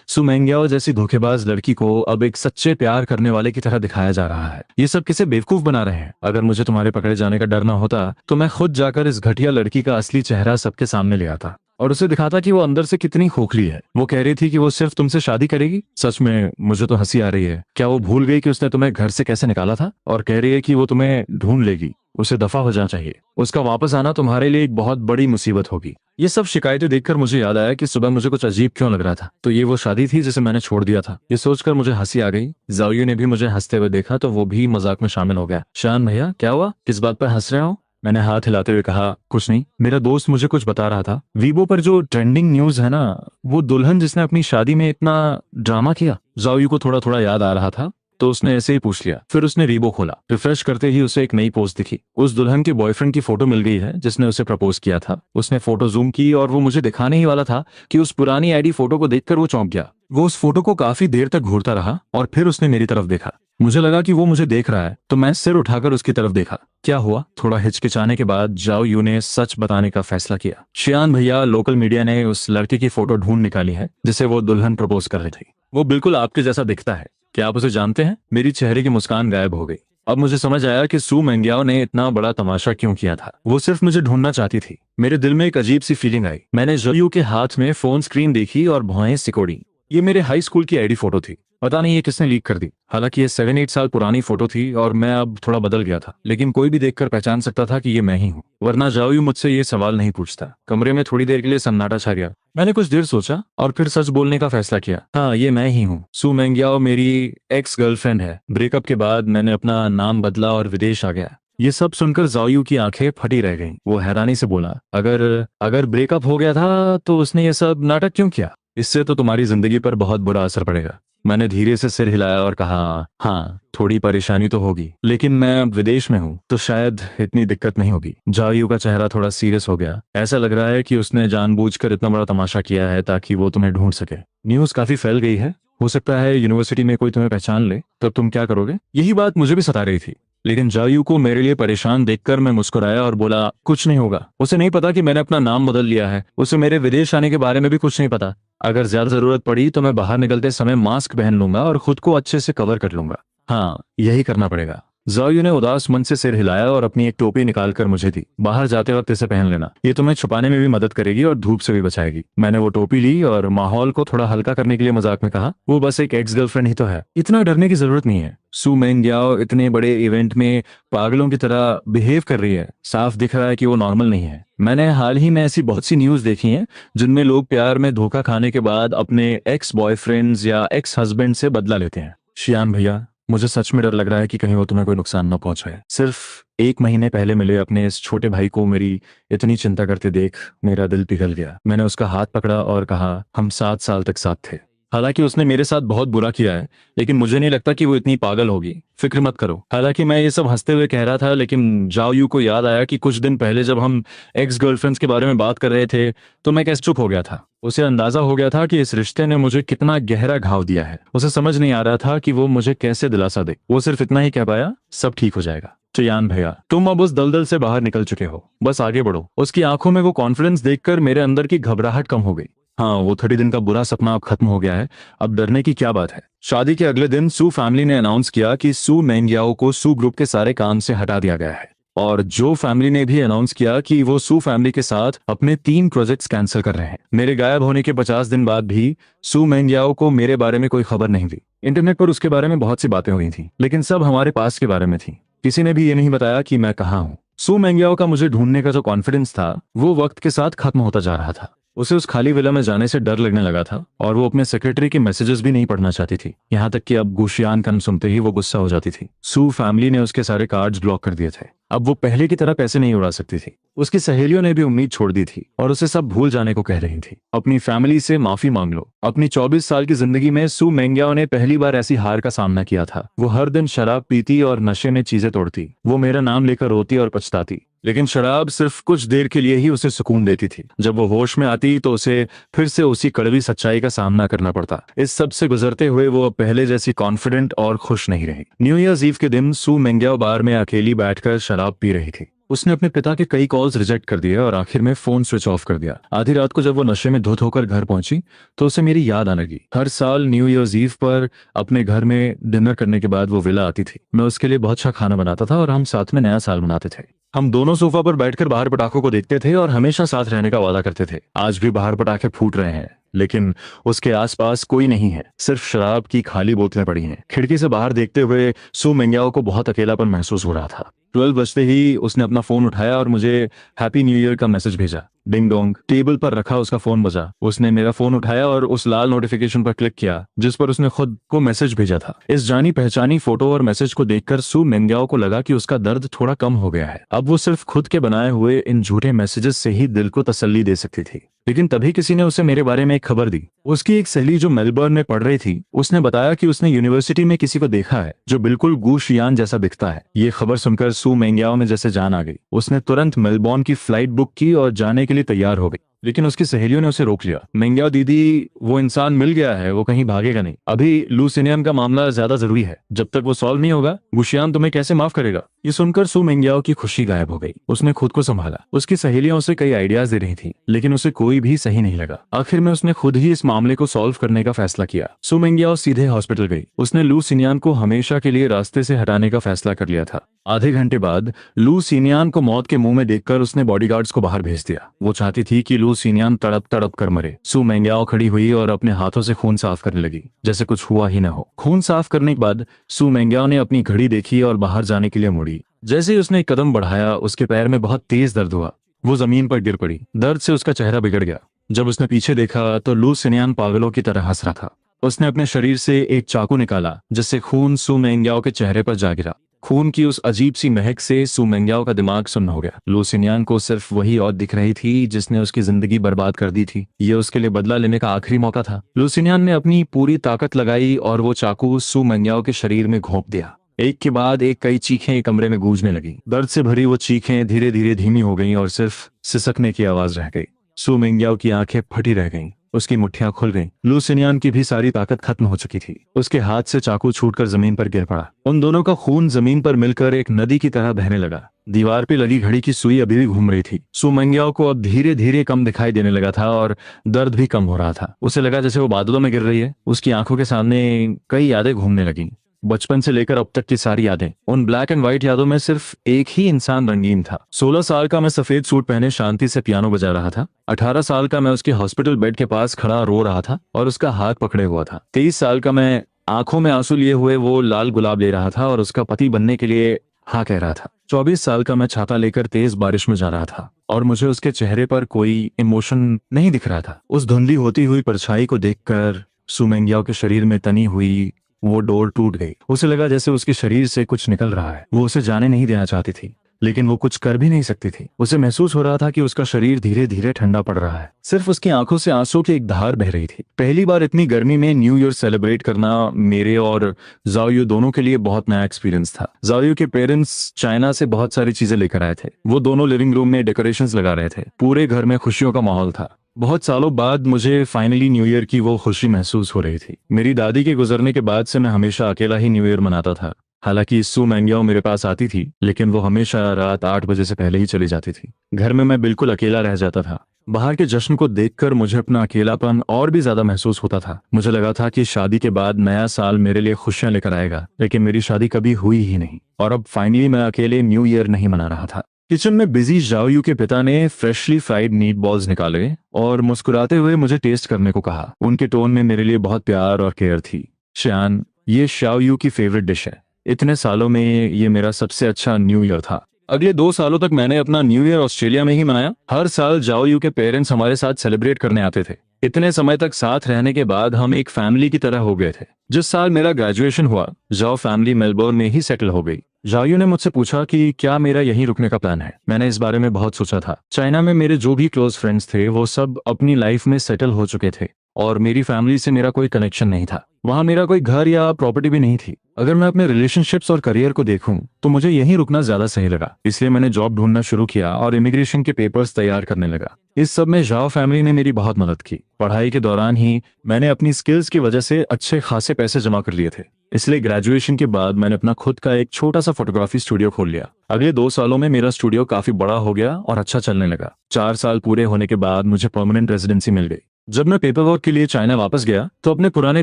सू मैंग्याओ जैसी धोखेबाज लड़की को अब एक सच्चे प्यार करने वाले की तरह दिखाया जा रहा है। ये सब किसे बेवकूफ बना रहे हैं? अगर मुझे तुम्हारे पकड़े जाने का डर न होता तो मैं खुद जाकर इस घटिया लड़की का असली चेहरा सबके सामने ले आता और उसे दिखाता कि वो अंदर से कितनी खोखली है। वो कह रही थी कि वो सिर्फ तुमसे शादी करेगी। सच में मुझे तो हंसी आ रही है। क्या वो भूल गई कि उसने तुम्हें घर से कैसे निकाला था? और कह रही है कि वो तुम्हें ढूंढ लेगी। उसे दफा हो जाना चाहिए। उसका वापस आना तुम्हारे लिए एक बहुत बड़ी मुसीबत होगी। ये सब शिकायतें देखकर मुझे याद आया कि सुबह मुझे कुछ अजीब क्यों लग रहा था। तो ये वो शादी थी जिसे मैंने छोड़ दिया था। ये सोचकर मुझे हंसी आ गई। जाओयू ने भी मुझे हंसते हुए देखा तो वो भी मजाक में शामिल हो गया। शान भैया, क्या हुआ? किस बात पर हंस रहे हो? मैंने हाथ हिलाते हुए कहा, कुछ नहीं। मेरा दोस्त मुझे कुछ बता रहा था। वीबो पर जो ट्रेंडिंग न्यूज है ना, वो दुल्हन जिसने अपनी शादी में इतना ड्रामा किया। जाओयू को थोड़ा थोड़ा याद आ रहा था तो उसने ऐसे ही पूछ लिया। फिर उसने रीबो खोला। रिफ्रेश करते ही उसे एक नई पोस्ट दिखी। उस दुल्हन के बॉयफ्रेंड की फोटो मिल गई है जिसने उसे प्रपोज किया था। उसने फोटो जूम की और वो मुझे दिखाने ही वाला था कि उस पुरानी आईडी फोटो को देखकर वो चौंक गया। वो उस फोटो को काफी देर तक घूरता रहा और फिर उसने मेरी तरफ देखा। मुझे लगा कि वो मुझे देख रहा है तो मैं सिर उठाकर उसकी तरफ देखा। क्या हुआ? थोड़ा हिचकिचाने के बाद जाओयू ने सच बताने का फैसला किया। शियान भैया, लोकल मीडिया ने उस लड़के की फोटो ढूंढ निकाली है जिसे वो दुल्हन प्रपोज कर रही थी। वो बिल्कुल आपके जैसा दिखता है। क्या आप उसे जानते हैं? मेरी चेहरे की मुस्कान गायब हो गई। अब मुझे समझ आया कि सू मैंग्याओ ने इतना बड़ा तमाशा क्यों किया था। वो सिर्फ मुझे ढूंढना चाहती थी। मेरे दिल में एक अजीब सी फीलिंग आई। मैंने जाओयू के हाथ में फोन स्क्रीन देखी और भौहें सिकोड़ी। ये मेरे हाई स्कूल की आईडी फोटो थी। पता नहीं ये किसने लीक कर दी। हालांकि ये 7-8 साल पुरानी फोटो थी और मैं अब थोड़ा बदल गया था, लेकिन कोई भी देखकर पहचान सकता था कि ये मैं ही हूँ, वरना जाओयू मुझसे ये सवाल नहीं पूछता। कमरे में थोड़ी देर के लिए सन्नाटा छा गया। मैंने कुछ देर सोचा और फिर सच बोलने का फैसला किया। हाँ, ये मैं ही हूँ। सू मेंग्याओ मेरी एक्स गर्लफ्रेंड है। ब्रेकअप के बाद मैंने अपना नाम बदला और विदेश आ गया। ये सब सुनकर जाओयू की आंखें फटी रह गईं। वो हैरानी से बोला, अगर अगर ब्रेकअप हो गया था तो उसने ये सब नाटक क्यों किया? इससे तो तुम्हारी जिंदगी पर बहुत बुरा असर पड़ेगा। मैंने धीरे से सिर हिलाया और कहा, हाँ, थोड़ी परेशानी तो होगी, लेकिन मैं अब विदेश में हूँ तो शायद इतनी दिक्कत नहीं होगी। जाओयू का चेहरा थोड़ा सीरियस हो गया। ऐसा लग रहा है कि उसने जानबूझकर इतना बड़ा तमाशा किया है ताकि वो तुम्हें ढूंढ सके। न्यूज़ काफी फैल गई है, हो सकता है यूनिवर्सिटी में कोई तुम्हें पहचान ले, तब तुम क्या करोगे? यही बात मुझे भी सता रही थी, लेकिन जायू को मेरे लिए परेशान देखकर मैं मुस्कुराया और बोला, कुछ नहीं होगा। उसे नहीं पता कि मैंने अपना नाम बदल लिया है। उसे मेरे विदेश आने के बारे में भी कुछ नहीं पता। अगर ज्यादा जरूरत पड़ी तो मैं बाहर निकलते समय मास्क पहन लूंगा और खुद को अच्छे से कवर कर लूंगा। हाँ, यही करना पड़ेगा। जायू ने उदास मन से सिर हिलाया और अपनी एक टोपी निकालकर मुझे दी। बाहर जाते वक्त इसे पहन लेना, ये तुम्हें छुपाने में भी मदद करेगी और धूप से भी बचाएगी। मैंने वो टोपी ली और माहौल को थोड़ा हल्का करने के लिए मजाक में कहा, वो बस एक एक्स गर्लफ्रेंड ही तो है, इतना डरने की जरूरत नहीं है। सू मेंग्याओ इतने बड़े इवेंट में पागलों की तरह बिहेव कर रही है, साफ दिख रहा है कि वो नॉर्मल नहीं है। मैंने हाल ही में ऐसी बहुत सी न्यूज देखी हैं जिनमें लोग प्यार में धोखा खाने के बाद अपने एक्स बॉयफ्रेंड्स या एक्स हस्बैंड से बदला लेते हैं। शियान भैया, मुझे सच में डर लग रहा है कि कहीं वो तुम्हें कोई नुकसान न पहुंचाए। सिर्फ 1 महीने पहले मिले अपने इस छोटे भाई को मेरी इतनी चिंता करते देख मेरा दिल पिघल गया। मैंने उसका हाथ पकड़ा और कहा, हम 7 साल तक साथ थे। हालांकि उसने मेरे साथ बहुत बुरा किया है, लेकिन मुझे नहीं लगता कि वो इतनी पागल होगी। फिक्र मत करो। हालांकि मैं ये सब हंसते हुए कह रहा था, लेकिन जाओयू को याद आया कि कुछ दिन पहले जब हम एक्स गर्लफ्रेंड्स के बारे में बात कर रहे थे तो मैं कैसे चुप हो गया था। उसे अंदाजा हो गया था कि इस रिश्ते ने मुझे कितना गहरा घाव दिया है। उसे समझ नहीं आ रहा था कि वो मुझे कैसे दिलासा दे। वो सिर्फ इतना ही कह पाया, सब ठीक हो जाएगा। चियान भैया, तुम अब उस दलदल से बाहर निकल चुके हो, बस आगे बढ़ो। उसकी आंखों में वो कॉन्फिडेंस देखकर मेरे अंदर की घबराहट कम हो गई। हाँ, वो 30 दिन का बुरा सपना अब खत्म हो गया है। अब डरने की क्या बात है। शादी के अगले दिन सू फैमिली ने अनाउंस किया कि सू मेंग्याओ को सू ग्रुप के सारे काम से हटा दिया गया है, और जो फैमिली ने भी अनाउंस किया कि वो सू फैमिली के साथ अपने 3 प्रोजेक्ट्स कैंसिल कर रहे हैं। मेरे गायब होने के 50 दिन बाद भी सू मेंग्याओ को मेरे बारे में कोई खबर नहीं थी। इंटरनेट पर उसके बारे में बहुत सी बातें हुई थी, लेकिन सब हमारे पास के बारे में थी। किसी ने भी ये नहीं बताया कि मैं कहाँ हूँ। सू मेंग्याओ का मुझे ढूंढने का जो कॉन्फिडेंस था वो वक्त के साथ खत्म होता जा रहा था। उसे उस खाली विला में जाने से डर लगने लगा था और वो अपने सेक्रेटरी के मैसेजेस भी नहीं पढ़ना चाहती थी। यहाँ तक कि अब गुशियान का नाम सुनते ही वो गुस्सा हो जाती थी। सू फैमिली ने उसके सारे कार्ड्स ब्लॉक कर दिए थे। अब वो पहले की तरह पैसे नहीं उड़ा सकती थी। उसकी सहेलियों ने भी उम्मीद छोड़ दी थी और उसे सब भूल जाने को कह रही थी। अपनी फैमिली से माफी मांग लो। अपनी 24 साल की जिंदगी में सू मेंग्याओ ने पहली बार ऐसी हार का सामना किया था। वो हर दिन शराब पीती और नशे में चीजें तोड़ती। वो मेरा नाम लेकर रोती और पछताती, लेकिन शराब सिर्फ कुछ देर के लिए ही उसे सुकून देती थी। जब वो होश में आती तो उसे फिर से उसी कड़वी सच्चाई का सामना करना पड़ता। इस सब से गुजरते हुए वो अब पहले जैसी कॉन्फिडेंट और खुश नहीं रही। न्यू ईयर्स ईव के दिन सू मेंग्याओ बार में अकेली बैठकर शराब पी रही थी। उसने अपने पिता के कई कॉल्स रिजेक्ट कर दिए और आखिर में फोन स्विच ऑफ कर दिया। आधी रात को जब वो नशे में धुत होकर घर पहुंची तो उसे मेरी याद आने लगी। हर साल न्यू ईयर्स ईव पर अपने घर में डिनर करने के बाद वो विला आती थी। मैं उसके लिए बहुत अच्छा खाना बनाता था और हम साथ में नया साल मनाते थे। हम दोनों सोफा पर बैठकर बाहर पटाखों को देखते थे और हमेशा साथ रहने का वादा करते थे। आज भी बाहर पटाखे फूट रहे हैं, लेकिन उसके आसपास कोई नहीं है। सिर्फ शराब की खाली बोतलें पड़ी हैं। खिड़की से बाहर देखते हुए सू मेंग्याओ को बहुत अकेलापन महसूस हो रहा था। 12 बजते ही उसने अपना फोन उठाया और मुझे हैप्पी न्यू ईयर का मैसेज भेजा। डिंग डोंग, टेबल पर रखा उसका फोन बजा। उसने मेरा फोन उठाया और उस लाल नोटिफिकेशन पर क्लिक किया जिस पर उसने खुद को मैसेज भेजा था। इस जानी पहचानी फोटो और मैसेज को देखकर सू मेंग्याओ को लगा कि उसका दर्द थोड़ा कम हो गया है। अब वो सिर्फ खुद के बनाए हुए इन झूठे मैसेजेस से ही दिल को तसल्ली दे सकती थी। लेकिन तभी किसी ने उसे मेरे बारे में एक खबर दी। उसकी एक सहेली जो मेलबर्न में पढ़ रही थी, उसने बताया कि उसने यूनिवर्सिटी में किसी को देखा है जो बिल्कुल गू शियान जैसा दिखता है। ये खबर सुनकर सू मेंग्याओ में जैसे जान आ गई। उसने तुरंत मेलबर्न की फ्लाइट बुक की और जाने के लिए तैयार हो गई, लेकिन उसकी सहेलियों ने उसे रोक लिया। मेंग्याओ दीदी, वो इंसान मिल गया है, वो कहीं भागेगा नहीं। अभी लूसिनियन का मामला ज्यादा जरूरी है। जब तक वो सॉल्व नहीं होगा गुशियान तुम्हें कैसे माफ करेगा। ये सुनकर सू मेंग्याओ की खुशी गायब हो गई। उसने खुद को संभाला। उसकी सहेलियां उसे कई आइडियाज दे रही थी, लेकिन उसे कोई भी सही नहीं लगा। आखिर में उसने खुद ही इस मामले को सॉल्व करने का फैसला किया। सू मेंग्याओ सीधे हॉस्पिटल गई। उसने लू सिनियान को हमेशा के लिए रास्ते से हटाने का फैसला कर लिया था। आधे घंटे बाद लू सिनियान को मौत के मुंह में देखकर उसने बॉडीगार्ड्स को बाहर भेज दिया। वो चाहती थी कि लू लू सिनियान तड़प तड़प कर मरे। सू मेंग्याओ खड़ी हुई और अपने हाथों से खून साफ करने लगी, जैसे कुछ हुआ ही न हो। खून साफ करने के बाद सू मेंग्याओ ने अपनी घड़ी देखी और बाहर जाने के लिए मुड़ी। जैसे ही उसने एक कदम बढ़ाया, उसके पैर में बहुत तेज दर्द हुआ। वो जमीन पर गिर पड़ी। दर्द से उसका चेहरा बिगड़ गया। जब उसने पीछे देखा तो लू सिनियान पागलों की तरह हंस रहा था। उसने अपने शरीर से एक चाकू निकाला, जिससे खून सू मेंग्याओ के चेहरे पर जा गिरा। खून की उस अजीब सी महक से सू मेंग्याओ का दिमाग सुन्न हो गया। लू सिनियान को सिर्फ वही औरत दिख रही थी जिसने उसकी जिंदगी बर्बाद कर दी थी। ये उसके लिए बदला लेने का आखिरी मौका था। लू सिनियान ने अपनी पूरी ताकत लगाई और वो चाकू सू मेंग्याओ के शरीर में घोंप दिया। एक के बाद एक कई चीखें कमरे में गूंजने लगी। दर्द से भरी वो चीखें धीरे धीरे धीमी हो गईं और सिर्फ सिसकने की आवाज रह गई। सू मेंग्याओ की आंखें फटी रह गईं। उसकी मुट्ठियां खुल गईं। लू सिनियान की भी सारी ताकत खत्म हो चुकी थी। उसके हाथ से चाकू छूटकर जमीन पर गिर पड़ा। उन दोनों का खून जमीन पर मिलकर एक नदी की तरह बहने लगा। दीवार पे लगी घड़ी की सुई अभी भी घूम रही थी। सू मेंग्याओ को अब धीरे धीरे कम दिखाई देने लगा था और दर्द भी कम हो रहा था। उसे लगा जैसे वो बादलों में गिर रही है। उसकी आंखों के सामने कई यादें घूमने लगीं। बचपन से लेकर अब तक की सारी यादें। उन ब्लैक एंड व्हाइट यादों में सिर्फ एक ही इंसान रंगीन था। 16 साल का मैं सफेद सूट पहने शांति से पियानो बजा रहा था। 18 साल का मैं उसके हॉस्पिटल बेड के पास खड़ा रो रहा था और उसका हाथ पकड़े हुआ था। 23 साल का मैं आंखों में आंसू लिए हुए वो लाल गुलाब ले रहा था और उसका पति बनने के लिए हाँ कह रहा था। 24 साल का मैं छाता लेकर तेज बारिश में जा रहा था और मुझे उसके चेहरे पर कोई इमोशन नहीं दिख रहा था। उस धुंधली होती हुई परछाई को देखकर सू मेंग्याओ के शरीर में तनी हुई वो डोर टूट गई। उसे लगा जैसे उसके शरीर से कुछ निकल रहा है। वो उसे जाने नहीं देना चाहती थी, लेकिन वो कुछ कर भी नहीं सकती थी। उसे महसूस हो रहा था कि उसका शरीर धीरे धीरे ठंडा पड़ रहा है। सिर्फ उसकी आंखों से आंसू की एक धार बह रही थी। पहली बार इतनी गर्मी में न्यू ईयर सेलिब्रेट करना मेरे और जाओयू दोनों के लिए बहुत नया एक्सपीरियंस था। जाओयू के पेरेंट्स चाइना से बहुत सारी चीजें लेकर आए थे। वो दोनों लिविंग रूम में डेकोरेशंस लगा रहे थे। पूरे घर में खुशियों का माहौल था। बहुत सालों बाद मुझे फाइनली न्यू ईयर की वो खुशी महसूस हो रही थी। मेरी दादी के गुजरने के बाद से मैं हमेशा अकेला ही न्यू ईयर मनाता था। हालांकि सू मेंग्याओ मेरे पास आती थी, लेकिन वो हमेशा रात 8 बजे से पहले ही चली जाती थी। घर में मैं बिल्कुल अकेला रह जाता था। बाहर के जश्न को देखकर मुझे अपना अकेलापन और भी ज्यादा महसूस होता था। मुझे लगा था कि शादी के बाद नया साल मेरे लिए खुशियां लेकर आएगा, लेकिन मेरी शादी कभी हुई ही नहीं और अब फाइनली मैं अकेले न्यू ईयर नहीं मना रहा था। किचन में बिजी जाओयू के पिता ने फ्रेशली फ्राइड मीट बॉल्स निकाले और मुस्कुराते हुए मुझे टेस्ट करने को कहा। उनके टोन में मेरे लिए बहुत प्यार और केयर थी। शियान, ये शाओयू की फेवरेट डिश है। इतने सालों में ये मेरा सबसे अच्छा न्यू ईयर था। अगले 2 सालों तक मैंने अपना न्यू ईयर ऑस्ट्रेलिया में ही मनाया। हर साल जाओयू के पेरेंट्स हमारे साथ सेलिब्रेट करने आते थे। इतने समय तक साथ रहने के बाद हम एक फैमिली की तरह हो गए थे। जिस साल मेरा ग्रेजुएशन हुआ, जाओ फैमिली मेलबोर्न में ही सेटल हो गई। जाओयू ने मुझसे पूछा कि क्या मेरा यहीं रुकने का प्लान है। मैंने इस बारे में बहुत सोचा था। चाइना में मेरे जो भी क्लोज फ्रेंड्स थे वो सब अपनी लाइफ में सेटल हो चुके थे और मेरी फैमिली से मेरा कोई कनेक्शन नहीं था। वहां मेरा कोई घर या प्रॉपर्टी भी नहीं थी। अगर मैं अपने रिलेशनशिप्स और करियर को देखूं तो मुझे यहीं रुकना ज्यादा सही लगा। इसलिए मैंने जॉब ढूंढना शुरू किया और इमिग्रेशन के पेपर्स तैयार करने लगा। इस सब में जाओ फैमिली ने मेरी बहुत मदद की। पढ़ाई के दौरान ही मैंने अपनी स्किल्स की वजह से अच्छे खासे पैसे जमा कर लिए थे। इसलिए ग्रेजुएशन के बाद मैंने अपना खुद का एक छोटा सा फोटोग्राफी स्टूडियो खोल लिया। अगले 2 सालों में मेरा स्टूडियो काफी बड़ा हो गया और अच्छा चलने लगा। 4 साल पूरे होने के बाद मुझे परमानेंट रेजिडेंसी मिल गई। जब मैं पेपर वर्क के लिए चाइना वापस गया तो अपने पुराने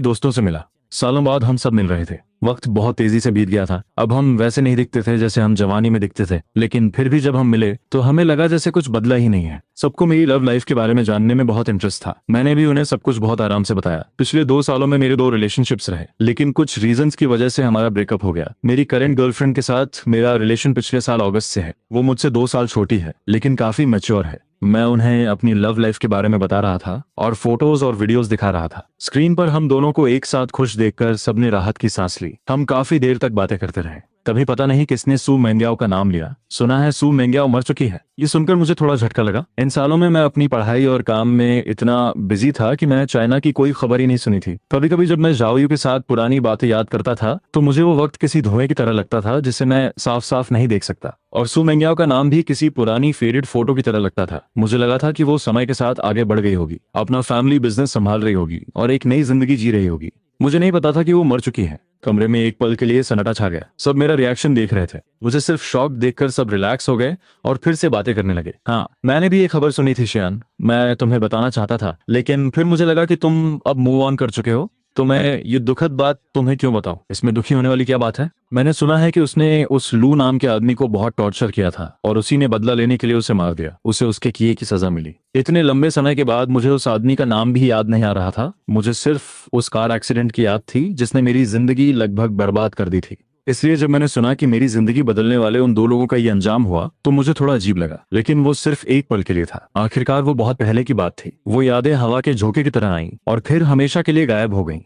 दोस्तों से मिला। सालों बाद हम सब मिल रहे थे। वक्त बहुत तेजी से बीत गया था। अब हम वैसे नहीं दिखते थे जैसे हम जवानी में दिखते थे, लेकिन फिर भी जब हम मिले तो हमें लगा जैसे कुछ बदला ही नहीं है। सबको मेरी लव लाइफ के बारे में जानने में बहुत इंटरेस्ट था। मैंने भी उन्हें सब कुछ बहुत आराम से बताया। पिछले 2 सालों में मेरे 2 रिलेशनशिप्स रहे, लेकिन कुछ रीजंस की वजह से हमारा ब्रेकअप हो गया। मेरी करंट गर्लफ्रेंड के साथ मेरा रिलेशन पिछले साल अगस्त से है। वो मुझसे 2 साल छोटी है, लेकिन काफी मैच्योर है। मैं उन्हें अपनी लव लाइफ के बारे में बता रहा था और फोटोज और वीडियोस दिखा रहा था। स्क्रीन पर हम दोनों को एक साथ खुश देखकर सबने राहत की सांस ली। हम काफी देर तक बातें करते रहे। तभी पता नहीं किसने सू मेंग्याओ का नाम लिया। सुना है सू मेंग्याओ मर चुकी है। ये सुनकर मुझे थोड़ा झटका लगा। इन सालों में मैं अपनी पढ़ाई और काम में इतना बिजी था कि मैं चाइना की कोई खबर ही नहीं सुनी थी। कभी कभी जब मैं जाओयू के साथ पुरानी बातें याद करता था तो मुझे वो वक्त किसी धुएं की तरह लगता था जिसे मैं साफ साफ नहीं देख सकता। और सू मेंग्याओ का नाम भी किसी पुरानी फेडेड फोटो की तरह लगता था। मुझे लगा था कि वो समय के साथ आगे बढ़ गई होगी, अपना फैमिली बिजनेस संभाल रही होगी और एक नई जिंदगी जी रही होगी। मुझे नहीं पता था कि वो मर चुकी है। कमरे में एक पल के लिए सन्नाटा छा गया। सब मेरा रिएक्शन देख रहे थे। मुझे सिर्फ शॉक देखकर सब रिलैक्स हो गए और फिर से बातें करने लगे। हाँ, मैंने भी ये खबर सुनी थी शियान। मैं तुम्हें बताना चाहता था, लेकिन फिर मुझे लगा कि तुम अब मूव ऑन कर चुके हो। तो मैं ये दुखद बात तुम्हें क्यों बताऊं? इसमें दुखी होने वाली क्या बात है? मैंने सुना है कि उसने उस लू नाम के आदमी को बहुत टॉर्चर किया था और उसी ने बदला लेने के लिए उसे मार दिया। उसे उसके किए की सजा मिली। इतने लंबे समय के बाद मुझे उस आदमी का नाम भी याद नहीं आ रहा था। मुझे सिर्फ उस कार एक्सीडेंट की याद थी जिसने मेरी जिंदगी लगभग बर्बाद कर दी थी। इसलिए जब मैंने सुना कि मेरी जिंदगी बदलने वाले उन दो लोगों का ये अंजाम हुआ तो मुझे थोड़ा अजीब लगा, लेकिन वो सिर्फ एक पल के लिए था। आखिरकार वो बहुत पहले की बात थी। वो यादें हवा के झोंके की तरह आईं और फिर हमेशा के लिए गायब हो गईं।